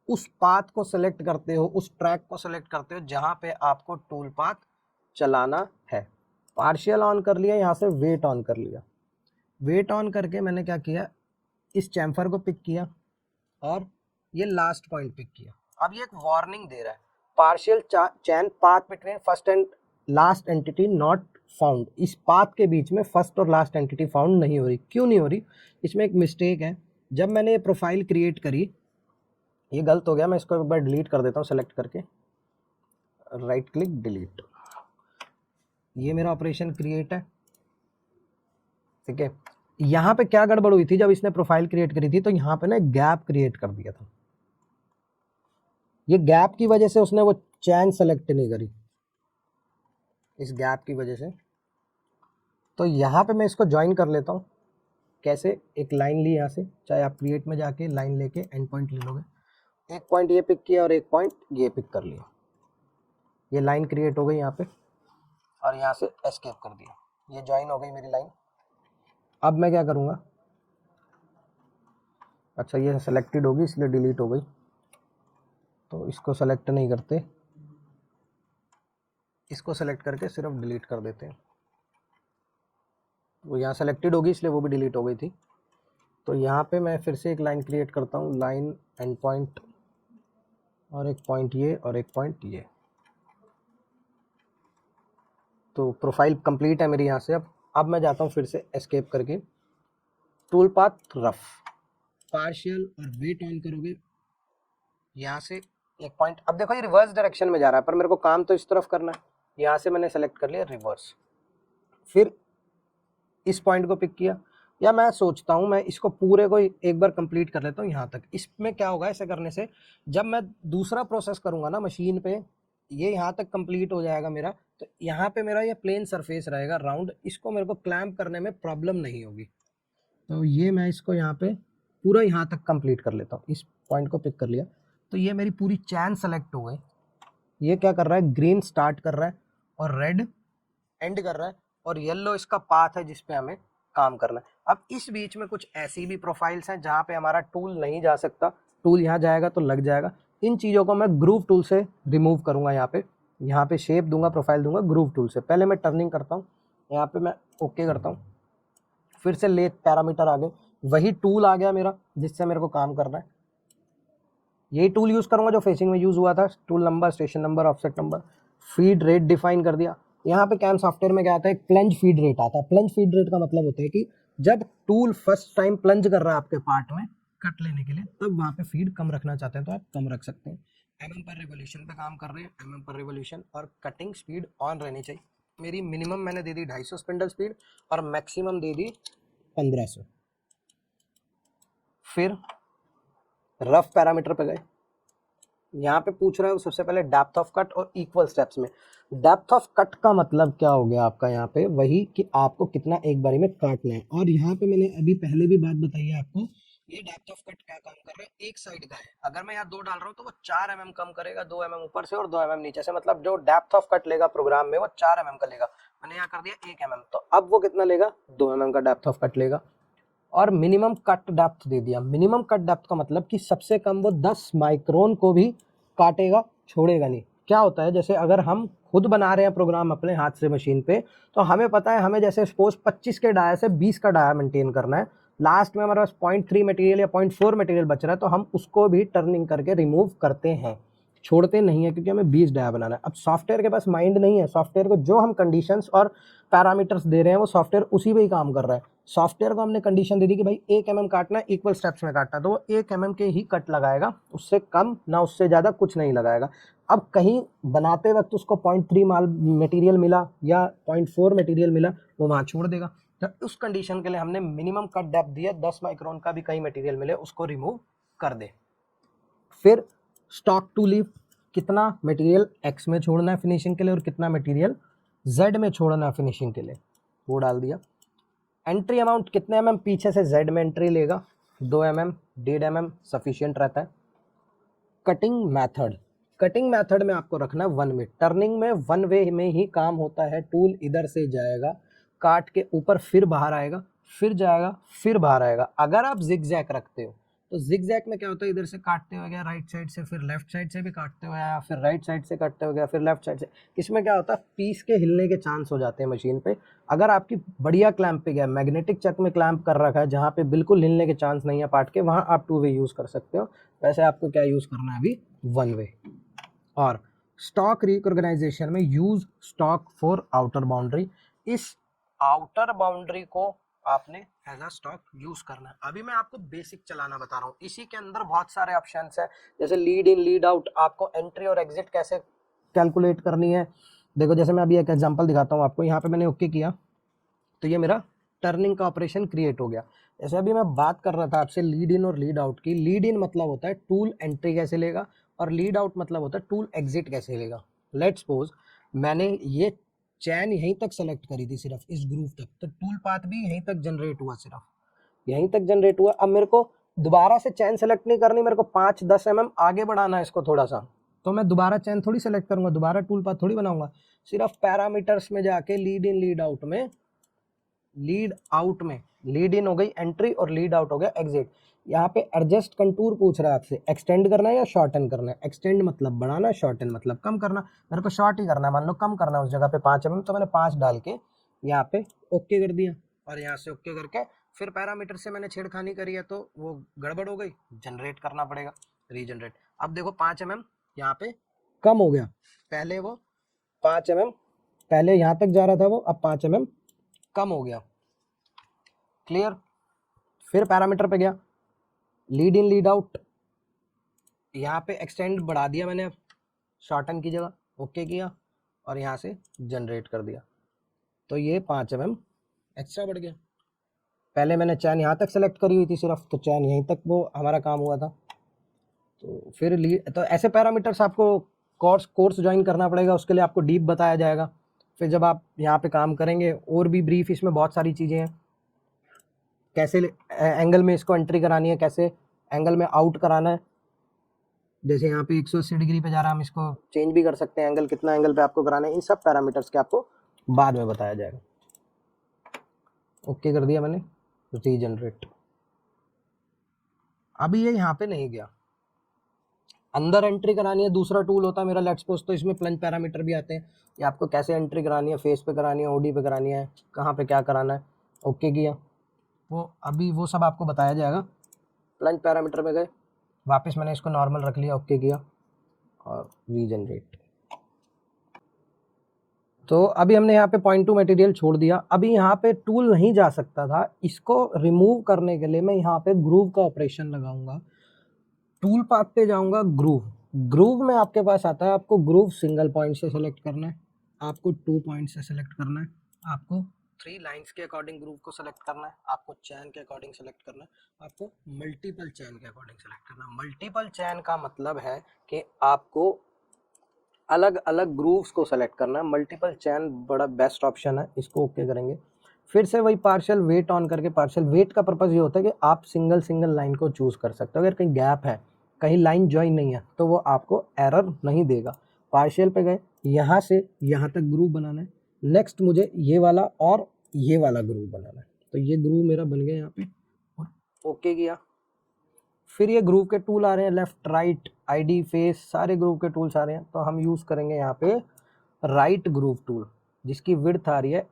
उस पाथ को सेलेक्ट करते हो, उस ट्रैक को सेलेक्ट करते हो जहाँ पे आपको टूल पाथ चलाना है। पार्शियल ऑन कर लिया, यहाँ से वेट ऑन कर लिया, वेट ऑन करके मैंने क्या किया, इस चैम्फर को पिक किया और ये लास्ट पॉइंट पिक किया। अब ये एक वार्निंग दे रहा है, partial chain path between first and last entity not found, इस पाथ के बीच में फर्स्ट और लास्ट एंटिटी फाउंड नहीं हो रही। क्यों नहीं हो रही? इसमें एक मिस्टेक है। जब मैंने ये प्रोफाइल क्रिएट करी, ये गलत हो गया, मैं इसको एक बार डिलीट कर देता हूँ सेलेक्ट करके, राइट क्लिक डिलीट। ये मेरा ऑपरेशन क्रिएट है, ठीक है। यहाँ पे क्या गड़बड़ हुई थी, जब इसने प्रोफाइल क्रिएट करी थी तो यहाँ पे ना गैप क्रिएट कर दिया था। ये गैप की वजह से उसने वो चैन सेलेक्ट नहीं करी, इस गैप की वजह से। तो यहाँ पे मैं इसको ज्वाइन कर लेता हूँ। कैसे? एक लाइन ली यहाँ से, चाहे आप क्रिएट में जाके लाइन लेके एंड पॉइंट ले लोगे, एक पॉइंट ये पिक किया और एक पॉइंट ये पिक कर लिया, ये लाइन क्रिएट हो गई यहाँ पे, और यहाँ से एस्केप कर दिया, ये ज्वाइन हो गई मेरी लाइन। अब मैं क्या करूँगा, अच्छा ये सेलेक्टेड होगी इसलिए डिलीट हो गई, तो इसको सेलेक्ट नहीं करते, इसको सेलेक्ट करके सिर्फ डिलीट कर देते हैं। वो यहाँ सेलेक्टेड होगी इसलिए वो भी डिलीट हो गई थी। तो यहाँ पे मैं फिर से एक लाइन क्रिएट करता हूँ, लाइन एंड पॉइंट, और एक पॉइंट ये और एक पॉइंट ये। तो प्रोफाइल कंप्लीट है मेरी यहाँ से। अब मैं जाता हूँ फिर से एस्केप करके, टूल पाथ रफ, पार्शियल और वेट ऑन करोगे, यहाँ से एक पॉइंट। अब देखो ये रिवर्स डायरेक्शन में जा रहा है, पर मेरे को काम तो इस तरफ करना है। यहाँ से मैंने सेलेक्ट कर लिया रिवर्स, फिर इस पॉइंट को पिक किया, या मैं सोचता हूँ मैं इसको पूरे को एक बार कंप्लीट कर लेता हूँ यहाँ तक। इसमें क्या होगा, ऐसे करने से जब मैं दूसरा प्रोसेस करूँगा ना मशीन पे, ये यहाँ तक कंप्लीट हो जाएगा मेरा, तो यहाँ पे मेरा ये प्लेन सरफेस रहेगा राउंड, इसको मेरे को क्लैम्प करने में प्रॉब्लम नहीं होगी। तो ये मैं इसको यहाँ पे पूरा यहाँ तक कंप्लीट कर लेता हूँ। इस पॉइंट को पिक कर लिया, तो ये मेरी पूरी चैन सेलेक्ट हो गई। ये क्या कर रहा है, ग्रीन स्टार्ट कर रहा है और रेड एंड कर रहा है, और येलो इसका पाथ है जिस पे हमें काम करना है। अब इस बीच में कुछ ऐसी भी प्रोफाइल्स हैं जहाँ पे हमारा टूल नहीं जा सकता, टूल यहाँ जाएगा तो लग जाएगा। इन चीज़ों को मैं ग्रूव टूल से रिमूव करूँगा। यहाँ पे शेप दूंगा, प्रोफाइल दूंगा ग्रूव टूल से। पहले मैं टर्निंग करता हूँ, यहाँ पे मैं ओके करता हूँ, फिर से लेथ पैरामीटर आ गए, वही टूल आ गया मेरा जिससे मेरे को काम करना है। यही टूल यूज़ करूँगा जो फेसिंग में यूज़ हुआ था, tool number, station number, offset number. Feed rate define कर दिया। यहाँ पे कैम सॉफ्टवेयर में क्या आता है, प्लंज फीड रेट आता है। प्लंज फीड रेट का मतलब होता है कि जब टूल फर्स्ट टाइम प्लंज कर रहा है आपके पार्ट में कट लेने के लिए, तब वहाँ पे फीड कम रखना चाहते हैं तो आप कम रख सकते हैं। mm पर रिवोल्यूशन पे काम कर रहे हैं, mm पर रिवोल्यूशन, और कटिंग स्पीड ऑन रहनी चाहिए। मेरी मिनिमम मैंने दे दी 250 स्पिंडल स्पीड और मैक्सिमम दे दी 1500। फिर रफ पैरामीटर पे गए, यहाँ पे पूछ रहा है सबसे पहले डेप्थ ऑफ कट और इक्वल स्टेप्स में। डेप्थ ऑफ कट का मतलब क्या हो गया आपका, यहाँ पे वही कि आपको कितना एक बारी में काटना है। और यहाँ पे मैंने अभी पहले भी बात बताई है आपको, ये डेप्थ ऑफ कट क्या काम कर रहा है, एक साइड का है। अगर मैं यहाँ 2 डाल रहा हूँ तो वो 4 mm कम करेगा, 2 mm ऊपर से और 2 mm नीचे से, मतलब जो डेप्थ ऑफ कट लेगा प्रोग्राम में वो 4 mm का लेगा। मैंने यहाँ कर दिया 1 mm, तो अब वो कितना लेगा, 2 mm का डेप्थ ऑफ कट लेगा। और मिनिमम कट डेप्थ दे दिया। मिनिमम कट डेप्थ का मतलब कि सबसे कम वो 10 माइक्रोन को भी काटेगा, छोड़ेगा नहीं। क्या होता है, जैसे अगर हम खुद बना रहे हैं प्रोग्राम अपने हाथ से मशीन पे, तो हमें पता है हमें जैसे सपोज 25 के डाया से 20 का डाया मेंटेन करना है, लास्ट में हमारे पास 0.3 मटेरियल या 0.4 मटेरियल बच रहा है, तो हम उसको भी टर्निंग करके रिमूव करते हैं, छोड़ते नहीं है, क्योंकि हमें 20 डाया बनाना है। अब सॉफ्टवेयर के पास माइंड नहीं है, सॉफ्टवेयर को जो हम कंडीशंस और पैरामीटर्स दे रहे हैं वो सॉफ्टवेयर उसी पे ही काम कर रहा है। सॉफ्टवेयर को हमने कंडीशन दे दी कि भाई 1 mm काटना है, इक्वल स्टेप्स में काटना है, तो वो 1 mm के ही कट लगाएगा, उससे कम ना उससे ज़्यादा कुछ नहीं लगाएगा। अब कहीं बनाते वक्त उसको 0.3 मटेरियल मिला या 0.4 मटेरियल मिला, वो वहाँ छोड़ देगा। तो उस कंडीशन के लिए हमने मिनिमम कट डेप्थ दिया, 10 माइक्रोन का भी कहीं मटेरियल मिले उसको रिमूव कर दे। फिर स्टॉक टू लीव, कितना मटेरियल एक्स में छोड़ना है फिनिशिंग के लिए और कितना मटेरियल जेड में छोड़ना है फिनिशिंग के लिए, वो डाल दिया। एंट्री अमाउंट कितने mm पीछे से जेड में एंट्री लेगा, 2 mm, 1.5 mm सफिशिएंट रहता है। कटिंग मेथड, कटिंग मेथड में आपको रखना है 1 वे। टर्निंग में 1 वे में ही काम होता है। टूल इधर से जाएगा, काट के ऊपर फिर बाहर आएगा, फिर जाएगा, फिर बाहर आएगा। अगर आप जिगजैग रखते हो तो जिगजैग में क्या होता है, इधर से काटते हुए गया राइट साइड से, फिर लेफ्ट साइड से भी काटते हुए आया, फिर राइट साइड से काटते हुए गया, फिर लेफ्ट साइड से। इसमें क्या होता है, पीस के हिलने के चांस हो जाते हैं मशीन पे। अगर आपकी बढ़िया क्लैंप पे गया, मैग्नेटिक चक में क्लैंप कर रखा है जहाँ पे बिल्कुल हिलने के चांस नहीं है पार्ट के, वहाँ आप 2 वे यूज़ कर सकते हो। वैसे आपको क्या यूज़ करना है अभी, 1 वे। और स्टॉक रिकॉग्नाइजेशन में use stock for outer boundary, इस आउटर बाउंड्री को आपने एज अ स्टॉक यूज करना है। अभी मैं आपको बेसिक चलाना बता रहा हूँ, इसी के अंदर बहुत सारे ऑप्शंस है, जैसे लीड इन लीड आउट, आपको एंट्री और एग्जिट कैसे कैलकुलेट करनी है। देखो जैसे मैं अभी एक एग्जांपल दिखाता हूँ आपको, यहाँ पे मैंने ओके किया तो ये मेरा टर्निंग का ऑपरेशन क्रिएट हो गया। जैसे अभी मैं बात कर रहा था आपसे लीड इन और लीड आउट की, लीड इन मतलब होता है टूल एंट्री कैसे लेगा, और लीड आउट मतलब होता है टूल एग्जिट कैसे लेगा। लेट्स सपोज मैंने ये चैन यहीं तक सेलेक्ट करी थी सिर्फ इस ग्रूव तक, तो टूल पाथ भी यहीं तक जनरेट हुआ, सिर्फ यहीं तक जनरेट हुआ। अब मेरे को दोबारा से चैन सेलेक्ट नहीं करनी, मेरे को 5-10 mm आगे बढ़ाना है इसको थोड़ा सा, तो मैं दोबारा चैन थोड़ी सेलेक्ट करूंगा, दोबारा टूल पाथ थोड़ी बनाऊंगा। सिर्फ पैरामीटर्स में जाके लीड इन लीड आउट में, लीड आउट में लीड इन हो गई एंट्री और लीड आउट हो गया एग्जिट। यहाँ पे एडजस्ट कंटूर पूछ रहा है आपसे, एक्सटेंड करना है या शॉर्टन करना है। एक्सटेंड मतलब बढ़ाना, शॉर्टन मतलब कम करना। मेरे को शॉर्ट ही करना है, मान लो कम करना है उस जगह पे 5 mm, तो मैंने 5 डाल के यहाँ पे ओके कर दिया, और यहाँ से ओके करके फिर पैरामीटर से मैंने छेड़खानी करी है तो वो गड़बड़ हो गई, जनरेट करना पड़ेगा, रीजनरेट। अब देखो 5 mm यहाँ पे कम हो गया, पहले वो 5 mm पहले यहाँ तक जा रहा था वो, अब 5 mm कम हो गया, क्लियर। फिर पैरामीटर पे गया, लीड इन लीड आउट, यहाँ पे एक्सटेंड बढ़ा दिया मैंने शॉर्टन की जगह, ओके किया और यहाँ से जनरेट कर दिया, तो ये 5 mm एक्स्ट्रा बढ़ गया। पहले मैंने चैन यहाँ तक सेलेक्ट करी हुई थी सिर्फ, तो चैन यहीं तक वो हमारा काम हुआ था। तो फिर तो ऐसे पैरामीटर्स आपको कोर्स ज्वाइन करना पड़ेगा, उसके लिए आपको डीप बताया जाएगा। फिर जब आप यहाँ पे काम करेंगे और भी ब्रीफ, इसमें बहुत सारी चीज़ें हैं, कैसे एंगल में इसको एंट्री करानी है, कैसे एंगल में आउट कराना है। जैसे यहाँ पे 180 डिग्री पे जा रहा है, हम इसको चेंज भी कर सकते हैं एंगल, कितना एंगल पे आपको कराना है, इन सब पैरामीटर्स के आपको बाद में बताया जाएगा। ओके कर दिया मैंने, रीजनरेट। अभी ये यहाँ पे नहीं गया, अंदर एंट्री करानी है, दूसरा टूल होता है मेरा लेट्स सपोज, तो इसमें प्लंज पैरामीटर भी आते हैं, ये आपको कैसे एंट्री करानी है, फेस पे करानी है, ओडी पे करानी है, कहाँ पे क्या कराना है। ओके किया, वो अभी वो सब आपको बताया जाएगा। प्लंज पैरामीटर में गए, वापस मैंने इसको नॉर्मल रख लिया, ओके किया और रीजनरेट। तो अभी हमने यहाँ पे पॉइंट टू मटेरियल छोड़ दिया। अभी यहाँ पे टूल नहीं जा सकता था, इसको रिमूव करने के लिए मैं यहाँ पे ग्रूव का ऑपरेशन लगाऊंगा। टूल पाथ पे जाऊंगा, ग्रूव, ग्रूव में आपके पास आता है, आपको ग्रूव सिंगल पॉइंट से सेलेक्ट करना है, आपको 2 पॉइंट से सेलेक्ट करना है, आपको 3 लाइंस के अकॉर्डिंग ग्रूव को सेलेक्ट करना है, आपको चैन के अकॉर्डिंग सेलेक्ट करना है, आपको मल्टीपल चैन के अकॉर्डिंग सेलेक्ट करना है। मल्टीपल चैन का मतलब है कि आपको अलग अलग ग्रूव्स को सेलेक्ट करना है। मल्टीपल चैन बड़ा बेस्ट ऑप्शन है, इसको ओके करेंगे। फिर से वही पार्शियल वेट ऑन करके, पार्शियल वेट का पर्पज़ ये होता है कि आप सिंगल सिंगल लाइन को चूज़ कर सकते हो, अगर कहीं गैप है, कहीं लाइन ज्वाइन नहीं है, तो वो आपको एरर नहीं देगा। पार्शियल पे गए, यहाँ से यहाँ तक ग्रूव बनाना है, नेक्स्ट मुझे ये वाला और ये वाला ग्रूव बनाना है, तो ये ग्रूव मेरा बन गया यहाँ पे, और ओके किया। फिर ये ग्रूव के टूल आ रहे हैं, लेफ्ट राइट आईडी फेस, सारे ग्रूव के टूल्स आ रहे हैं, तो हम यूज़ करेंगे यहाँ पे राइट ग्रूव टूल, जिसकी विड्थ आ रही है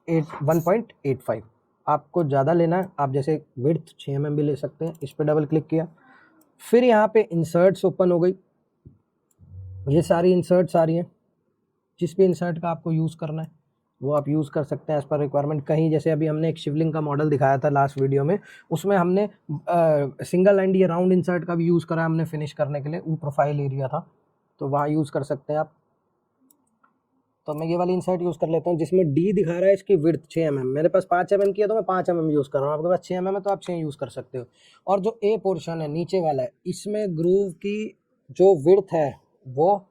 1.85। आपको ज़्यादा लेना है, आप जैसे विड्थ 6 mm भी ले सकते हैं। इस पर डबल क्लिक किया, फिर यहाँ पे इंसर्ट्स ओपन हो गई, ये सारी इंसर्ट्स आ रही हैं, जिस भी इंसर्ट का आपको यूज़ करना है वो आप यूज़ कर सकते हैं एज़ पर रिक्वायरमेंट। कहीं जैसे अभी हमने एक शिवलिंग का मॉडल दिखाया था लास्ट वीडियो में, उसमें हमने सिंगल एंड ये राउंड इंसर्ट का भी यूज़ करा हमने फिनिश करने के लिए, वो प्रोफाइल एरिया था, तो वहाँ यूज़ कर सकते हैं आप। तो मैं ये वाली इंसर्ट यूज़ कर लेता हूँ, जिसमें डी दिखा रहा है इसकी विड्थ 6 mm, मेरे पास 5 mm की है तो मैं 5 mm यूज़ कर रहा हूँ, आपके पास 6 mm है तो आप 6 यूज़ कर सकते हो। और जो ए पोर्शन है नीचे वाला है, इसमें ग्रूव की जो विड्थ है वो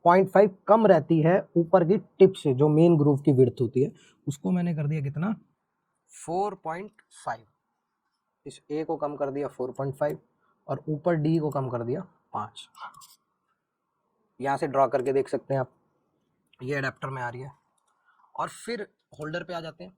0.5 कम रहती है ऊपर की टिप से, जो मेन ग्रूव की विड्थ होती है, उसको मैंने कर दिया कितना, 4.5। इस ए को कम कर दिया 4.5 और ऊपर डी को कम कर दिया 5। यहाँ से ड्रॉ करके देख सकते हैं आप, ये अडेप्टर में आ रही है। और फिर होल्डर पे आ जाते हैं।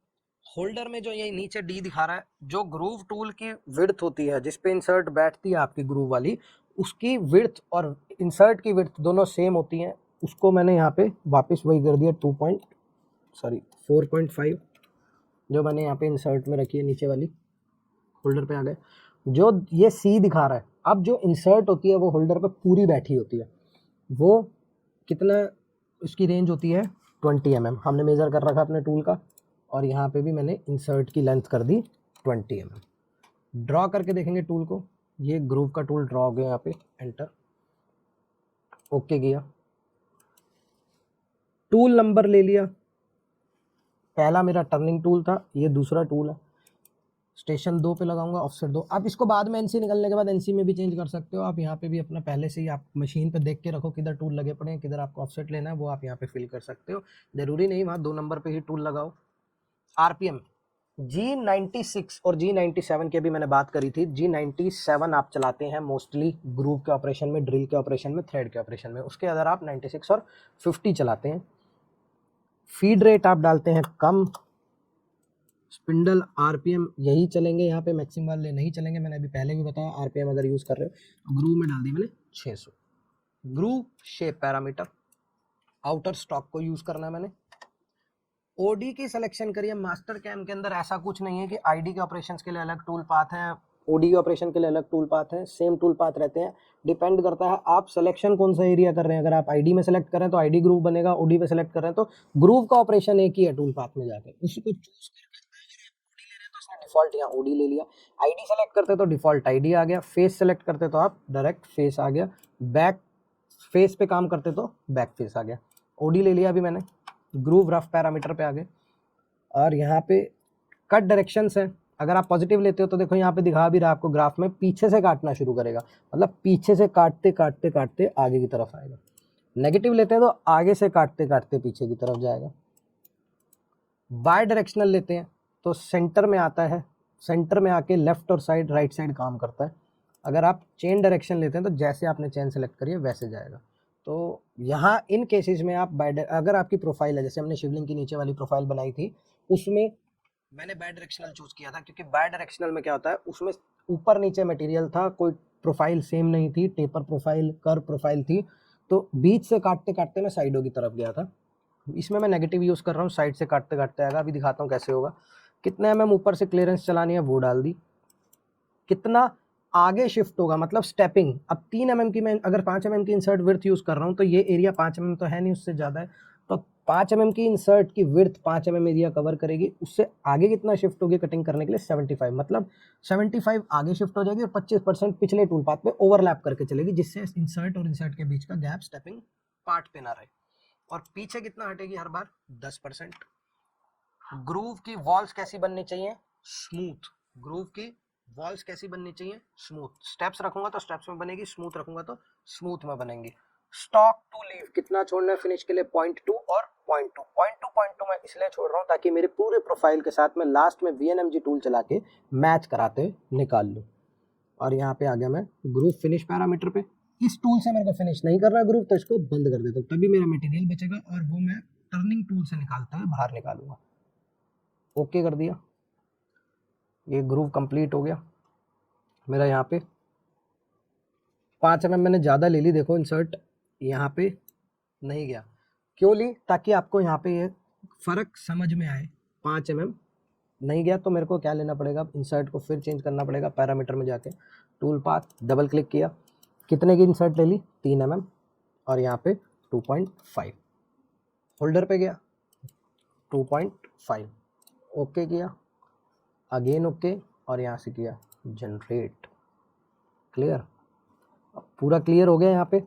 होल्डर में जो ये नीचे डी दिखा रहा है, जो ग्रूव टूल की विड्थ होती है, जिस पे इंसर्ट बैठती है आपकी ग्रूव वाली, उसकी विड्थ और इंसर्ट की विड्थ दोनों सेम होती हैं, उसको मैंने यहाँ पे वापस वही कर दिया 4.5 जो मैंने यहाँ पे इंसर्ट में रखी है नीचे वाली। होल्डर पे आ गए, जो ये सी दिखा रहा है, अब जो इंसर्ट होती है वो होल्डर पे पूरी बैठी होती है, वो कितना उसकी रेंज होती है 20 mm हमने मेज़र कर रखा अपने टूल का, और यहाँ पे भी मैंने इंसर्ट की लेंथ कर दी 20 mm। ड्रॉ करके देखेंगे टूल को, ये ग्रूव का टूल ड्रॉ हो गया, यहाँ पे एंटर, ओके किया, टूल नंबर ले लिया, पहला मेरा टर्निंग टूल था, ये दूसरा टूल है, स्टेशन 2 पे लगाऊंगा, ऑफसेट 2। आप इसको बाद में एनसी निकलने के बाद एनसी में भी चेंज कर सकते हो। आप यहाँ पे भी अपना पहले से ही आप मशीन पे देख के रखो किधर टूल लगे पड़े हैं, किधर आपको ऑफसेट लेना है, वो आप यहाँ पे फिल कर सकते हो। जरूरी नहीं वहाँ 2 नंबर पे ही टूल लगाओ। आरपीएम G96 और G97 की भी मैंने बात करी थी। G97 आप चलाते हैं मोस्टली ग्रूव के ऑपरेशन में, ड्रिल के ऑपरेशन में, थ्रेड के ऑपरेशन में, उसके अदर आप 96 और 50 चलाते हैं। फीड रेट आप डालते हैं कम, स्पिंडल आरपीएम यही चलेंगे, यहाँ पे मैक्सिमम वाले नहीं चलेंगे, मैंने अभी पहले भी बताया। आरपीएम अगर यूज़ कर रहे हो, ग्रूव में डाल दी मैंने 600। Groove shape parameter, outer stock को यूज़ करना है मैंने। ओडी की सिलेक्शन करिए। मास्टर कैम के अंदर ऐसा कुछ नहीं है कि आईडी के ऑपरेशंस के लिए अलग टूल पाथ हैं, ओडी के ऑपरेशन के लिए अलग टूल पाथ हैं, सेम टूल पाथ रहते हैं। डिपेंड करता है आप सिलेक्शन कौन सा एरिया कर रहे हैं। अगर आप आईडी में सेलेक्ट कर रहे हैं तो आईडी ग्रूव बनेगा, ओडी में सेलेक्ट कर रहे हैं तो ग्रूव का ऑपरेशन एक ही है टूल पाथ में जाकर, उसको चूज करके डिफॉल्ट यहाँ ओडी ले लिया। आईडी सेलेक्ट करते तो डिफॉल्ट आईडी आ गया, फेस सेलेक्ट करते तो आप डायरेक्ट फेस आ गया, बैक फेस पे काम करते तो बैक फेस आ गया। ओडी ले लिया अभी मैंने, ग्रूव रफ पैरामीटर पे आ गए, और यहाँ पे कट डायरेक्शंस है। अगर आप पॉजिटिव लेते हो तो देखो यहाँ पे दिखा भी रहा है आपको ग्राफ में, पीछे से काटना शुरू करेगा, मतलब पीछे से काटते काटते काटते आगे की तरफ आएगा। नेगेटिव लेते हैं तो आगे से काटते काटते पीछे की तरफ जाएगा। बाय डायरेक्शनल लेते हैं तो सेंटर में आता है, सेंटर में आके लेफ्ट और साइड राइट साइड काम करता है। अगर आप चेन डायरेक्शन लेते हैं तो जैसे आपने चेन सेलेक्ट करी है वैसे जाएगा। तो यहाँ इन केसेस में आप अगर आपकी प्रोफाइल है, जैसे हमने शिवलिंग की नीचे वाली प्रोफाइल बनाई थी, उसमें मैंने बाय डायरेक्शनल चूज किया था, क्योंकि बाय डायरेक्शनल में क्या होता है, उसमें ऊपर नीचे मटेरियल था, कोई प्रोफाइल सेम नहीं थी, टेपर प्रोफाइल, कर्व प्रोफाइल थी, तो बीच से काटते काटते मैं साइडों की तरफ गया था। इसमें मैं नेगेटिव यूज़ कर रहा हूँ, साइड से काटते काटते आएगा। अभी दिखाता हूँ कैसे होगा। कितने एमएम ऊपर से क्लियरेंस चलानी है वो डाल दी, कितना आगे शिफ्ट होगा मतलब स्टेपिंग। अब 3 mm की मैं अगर 5 mm की इंसर्ट विड्थ यूज़ कर रहा हूँ तो ये एरिया 5 mm तो है नहीं, उससे ज़्यादा है, तो 5 mm की इंसर्ट की विड्थ 5 mm एरिया कवर करेगी। उससे आगे कितना शिफ्ट होगी कटिंग करने के लिए 75, मतलब 75 आगे शिफ्ट हो जाएगी और 25% पिछले टूल पाथ पे ओवरलैप करके चलेगी, जिससे इंसर्ट और इंसर्ट के बीच का गैप स्टेपिंग पार्ट पे ना रहे। और पीछे कितना हटेगी हर बार 10%। ग्रूव की वॉल्स कैसी बननी चाहिए, स्मूथ। ग्रूव की वॉल्स कैसी बननी चाहिए, स्मूथ। स्टेप्स रखूंगा तो स्टेप्स में बनेगी, स्मूथ रखूंगा तो स्मूथ में बनेंगी। स्टॉक टू लीव कितना छोड़ना है फिनिश के लिए, 0.2 और 0.2 मैं इसलिए छोड़ रहा हूँ ताकि मेरे पूरे प्रोफाइल के साथ में लास्ट में VNMG टूल चला के मैच कराते निकाल लूँ। और यहाँ पे आ गया मैं ग्रूव फिनिश पैरामीटर पे। इस टूल से मेरे को फिनिश नहीं कर रहा ग्रूव, तो इसको बंद कर देता हूँ, तभी मेरा मटेरियल बचेगा और वो मैं टर्निंग टूल से निकालते हुए बाहर निकालूंगा। ओके कर दिया, ये ग्रूव कंप्लीट हो गया मेरा। यहाँ पे 5 mm मैंने ज़्यादा ले ली, देखो इंसर्ट यहाँ पे नहीं गया, क्यों ली, ताकि आपको यहाँ पे ये फ़र्क समझ में आए। 5 mm नहीं गया तो मेरे को क्या लेना पड़ेगा, इंसर्ट को फिर चेंज करना पड़ेगा, पैरामीटर में जाके टूल पाथ डबल क्लिक किया, कितने की इंसर्ट ले ली 3 mm, और यहाँ पे 2.5, होल्डर पे गया 2.5, ओके किया, अगेन ओके, और यहाँ से किया जनरेट। क्लियर, अब पूरा क्लियर हो गया। यहाँ पे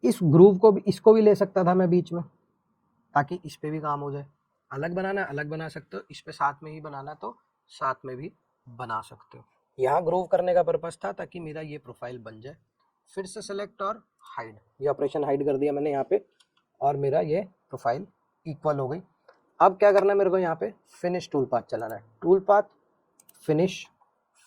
इस ग्रूव को भी, इसको भी ले सकता था मैं बीच में, ताकि इस पे भी काम हो जाए। अलग बनाना अलग बना सकते हो, इस पे साथ में ही बनाना तो साथ में भी बना सकते हो। यहाँ ग्रूव करने का पर्पस था ताकि मेरा ये प्रोफाइल बन जाए। फिर से सेलेक्ट और हाइड, ये ऑपरेशन हाइड कर दिया मैंने यहाँ पे, और मेरा ये प्रोफाइल इक्वल हो गई। अब क्या करना है मेरे को, यहाँ पे फिनिश टूल पाथ चलाना है, टूल पाथ फिनिश,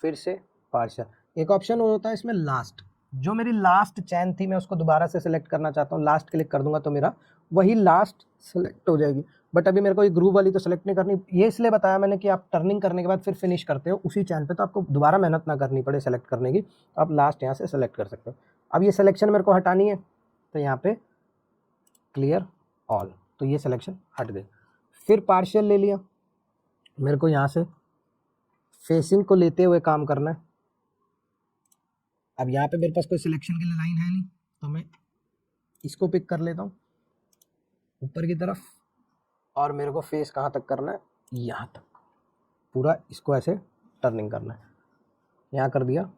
फिर से पार्शियल। एक ऑप्शन और होता है इसमें लास्ट, जो मेरी लास्ट चैन थी मैं उसको दोबारा से सिलेक्ट करना चाहता हूँ, लास्ट क्लिक कर दूंगा तो मेरा वही लास्ट सेलेक्ट हो जाएगी। बट अभी मेरे को ये ग्रूव वाली तो सेलेक्ट नहीं करनी, ये इसलिए बताया मैंने कि आप टर्निंग करने के बाद फिर फिनिश करते हो उसी चैन पे, तो आपको दोबारा मेहनत ना करनी पड़े सेलेक्ट करने की, तो आप लास्ट यहाँ से सेलेक्ट कर सकते हो। अब ये सिलेक्शन मेरे को हटानी है तो यहाँ पे क्लियर ऑल, तो ये सिलेक्शन हट गई। फिर पार्शियल ले लिया, मेरे को यहाँ से फेसिंग को लेते हुए काम करना है। अब यहाँ पे मेरे पास कोई सिलेक्शन के लिए लाइन है नहीं, तो मैं इसको पिक कर लेता हूँ ऊपर की तरफ, और मेरे को फेस कहाँ तक करना है, यहाँ तक पूरा इसको ऐसे टर्निंग करना है, यहाँ कर दिया।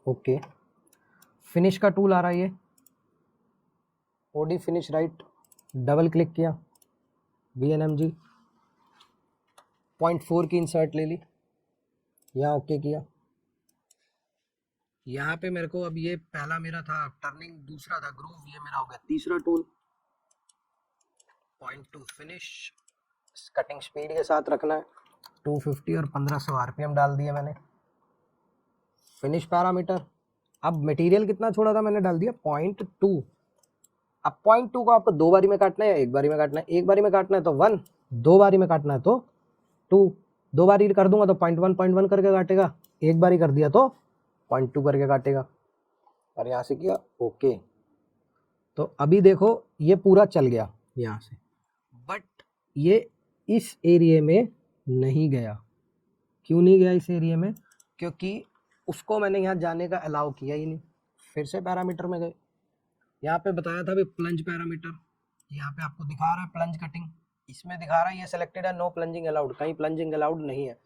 ओके, फिनिश का टूल आ रहा है ये, OD finish right, double click किया, VNMG 0.4 की इंसर्ट ले ली, यहाँ ओके किया। यहाँ पे मेरे को अब ये पहला मेरा था टर्निंग, दूसरा था ग्रूव, ये मेरा हो गया तीसरा टूल। 0.2 फिनिश, कटिंग स्पीड के साथ रखना है, 250 और 1500 RPM डाल दिया मैंने। फिनिश पैरामीटर, अब मटेरियल कितना छोड़ा था मैंने डाल दिया 0.2। अब 0.2 को आपको 2 बारी में काटना है या 1 बारी में काटना है? 1 बारी में काटना है तो 1, 2 बारी में काटना है तो 2। 2 बारी कर दूंगा तो 0.1 करके काटेगा, 1 बारी कर दिया तो 0.2 करके काटेगा। और यहाँ से किया ओके, तो अभी देखो ये पूरा चल गया यहाँ से, बट ये इस एरिया में नहीं गया। क्यों नहीं गया इस एरिया में? क्योंकि उसको मैंने यहाँ जाने का अलाउ किया ही नहीं। फिर से पैरामीटर में गए, यहाँ पे बताया था भी प्लंज पैरामीटर, यहाँ पे आपको दिखा रहा है प्लंज कटिंग, इसमें दिखा रहा है ये सिलेक्टेड है, नो प्लंजिंग अलाउड, कहीं प्लंजिंग अलाउड नहीं है,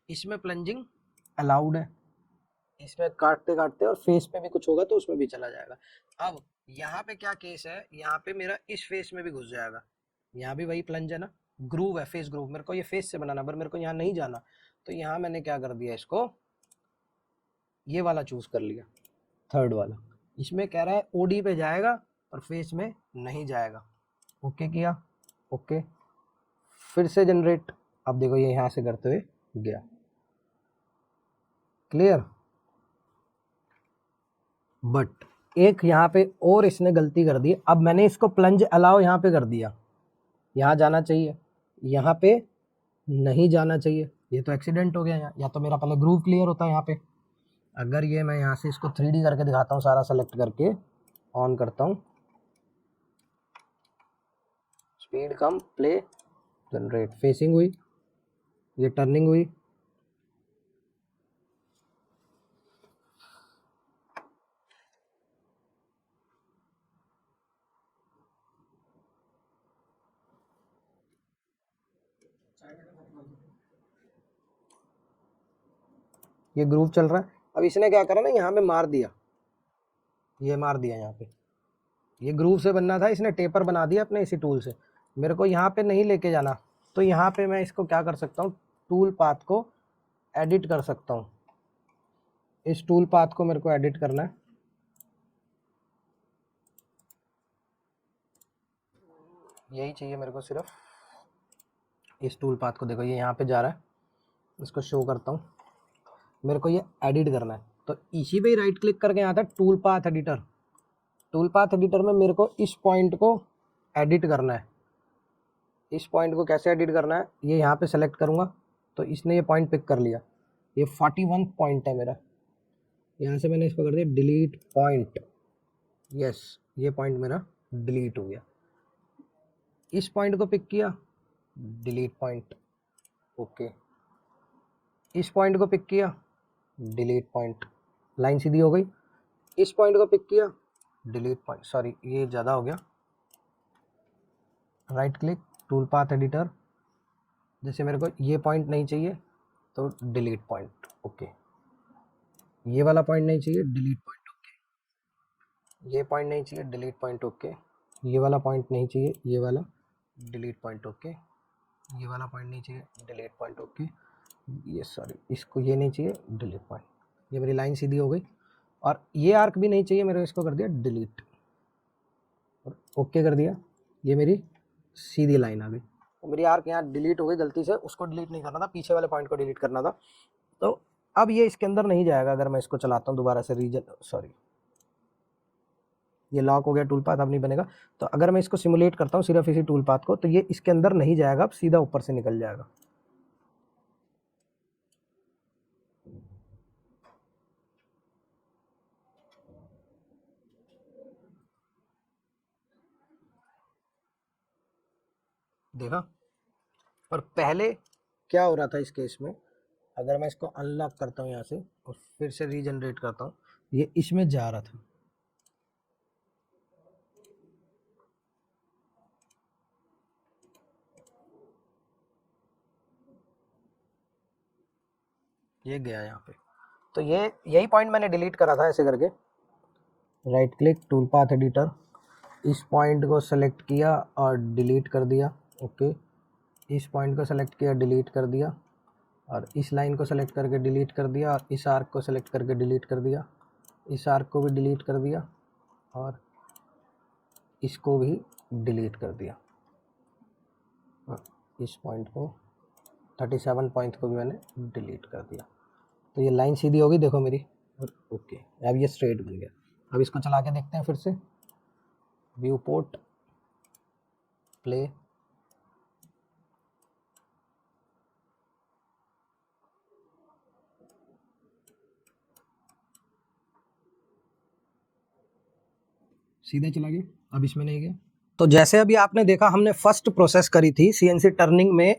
इसमें प्लंजिंग अलाउड है। इसमें काटते काटते और फेस पे भी कुछ होगा तो उसमें भी चला जाएगा। अब यहाँ पे क्या केस है, यहाँ पे मेरा इस फेस में भी घुस जाएगा, यहाँ भी वही प्लंज है ना, ग्रूव है, फेस ग्रूव, मेरे को ये फेस से बनाना, पर मेरे को यहाँ नहीं जाना, तो यहाँ मैंने क्या कर दिया, इसको ये वाला चूज कर लिया, थर्ड वाला। इसमें कह रहा है ओडी पे जाएगा और फेस में नहीं जाएगा। ओके किया, ओके, फिर से जनरेट, अब देखो ये यहाँ से करते हुए गया, क्लियर। बट एक यहाँ पे और इसने गलती कर दी, अब मैंने इसको प्लंज अलाउ यहाँ पे कर दिया, यहाँ जाना चाहिए, यहाँ पे नहीं जाना चाहिए, ये तो एक्सीडेंट हो गया यहाँ, या तो मेरा पहले ग्रूव क्लियर होता है यहाँ पे। अगर ये मैं यहाँ से इसको 3D करके दिखाता हूँ, सारा सेलेक्ट करके ऑन करता हूँ, स्पीड कम, प्ले, जनरेट, फेसिंग हुई, ये टर्निंग हुई, ये ग्रूव चल रहा है। अब इसने क्या करा ना, यहाँ पे मार दिया, ये मार दिया यहाँ पे, ये ग्रूव से बनना था, इसने टेपर बना दिया अपने इसी टूल से। मेरे को यहाँ पे नहीं लेके जाना, तो यहाँ पे मैं इसको क्या कर सकता हूँ, टूल पाथ को एडिट कर सकता हूँ। इस टूल पाथ को मेरे को एडिट करना है, यही चाहिए मेरे को सिर्फ, इस टूल पाथ को देखो ये यहाँ पे जा रहा है, इसको शो करता हूँ, मेरे को ये एडिट करना है, तो इसी पे ही राइट क्लिक करके आता है tool path editor. Tool path editor में मेरे को इस पॉइंट को एडिट करना है। इस पॉइंट को कैसे एडिट करना है, ये यहाँ पे सेलेक्ट करूँगा तो इसने ये पॉइंट पिक कर लिया, ये 41 पॉइंट है मेरा, यहाँ से मैंने इसको कर दिया डिलीट पॉइंट, यस, ये पॉइंट मेरा डिलीट हो गया। इस पॉइंट को पिक किया, डिलीट पॉइंट, ओके, इस पॉइंट को पिक किया, डिलीट पॉइंट, लाइन सीधी हो गई। इस पॉइंट को पिक किया, डिलीट पॉइंट, सॉरी ये ज़्यादा हो गया, right click, tool path editor, जैसे मेरे को ये पॉइंट नहीं चाहिए तो डिलीट पॉइंट, ओके, ये वाला पॉइंट नहीं चाहिए, डिलीट पॉइंट, ओके, ये पॉइंट नहीं चाहिए, डिलीट पॉइंट, ओके, ये वाला पॉइंट नहीं चाहिए, ये वाला, डिलीट पॉइंट, ओके, ये वाला पॉइंट नहीं चाहिए, डिलीट पॉइंट, ओके, ये सॉरी इसको ये नहीं चाहिए, डिलीट पॉइंट, ये मेरी लाइन सीधी हो गई। और ये आर्क भी नहीं चाहिए मेरे को, इसको कर दिया डिलीट और ओके कर दिया, ये मेरी सीधी लाइन आ गई। तो मेरी आर्क यहाँ डिलीट हो गई गलती से, उसको डिलीट नहीं करना था, पीछे वाले पॉइंट को डिलीट करना था। तो अब ये इसके अंदर नहीं जाएगा अगर मैं इसको चलाता हूँ दोबारा से, रीजन, सॉरी ये लॉक हो गया टूल पाथ, अब नहीं बनेगा। तो अगर मैं इसको सिमुलेट करता हूँ सिर्फ इसी टूल पाथ को, तो ये इसके अंदर नहीं जाएगा, अब सीधा ऊपर से निकल जाएगा। देखा। और पहले क्या हो रहा था इस केस में, अगर मैं इसको अनलॉक करता हूँ यहाँ से और फिर से रीजनरेट करता हूँ, ये इसमें जा रहा था, ये गया यहाँ पे। तो ये यही पॉइंट मैंने डिलीट करा था ऐसे करके। Right click tool path editor, इस पॉइंट को सेलेक्ट किया और डिलीट कर दिया। ओके, इस पॉइंट को सेलेक्ट किया, डिलीट कर दिया, और इस लाइन को सेलेक्ट करके डिलीट कर दिया, और इस आर्क को सेलेक्ट करके डिलीट कर दिया, इस आर्क को भी डिलीट कर दिया, और इसको भी डिलीट कर दिया। इस पॉइंट को 37 पॉइंट को भी मैंने डिलीट कर दिया। तो ये लाइन सीधी होगी देखो मेरी। और ओके, अब ये स्ट्रेट बन गया। अब इसको चला के देखते हैं फिर से। व्यू पोर्ट, प्ले, सीधे चला गया, अब इसमें नहीं गया। तो जैसे अभी आपने देखा, हमने फर्स्ट प्रोसेस करी थी सीएनसी टर्निंग में।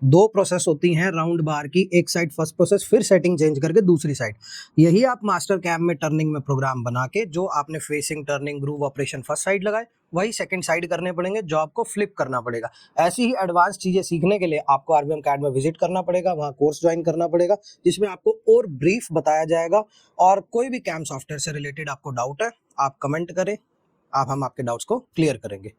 दो प्रोसेस होती हैं राउंड बार की, एक साइड फर्स्ट प्रोसेस, फिर सेटिंग चेंज करके दूसरी साइड। यही आप मास्टर कैम में टर्निंग में प्रोग्राम बना के, जो आपने facing, turning, groove operation first side लगाए, वही सेकंड साइड करने पड़ेंगे, जो आपको फ्लिप करना पड़ेगा। ऐसी ही एडवांस चीजें सीखने के लिए आपको आरबीएम कैड में विजिट करना पड़ेगा, वहाँ कोर्स ज्वाइन करना पड़ेगा, जिसमें आपको और ब्रीफ बताया जाएगा। और कोई भी कैम सॉफ्टवेयर से रिलेटेड आपको डाउट है, आप कमेंट करें, हम आपके डाउट्स को क्लियर करेंगे।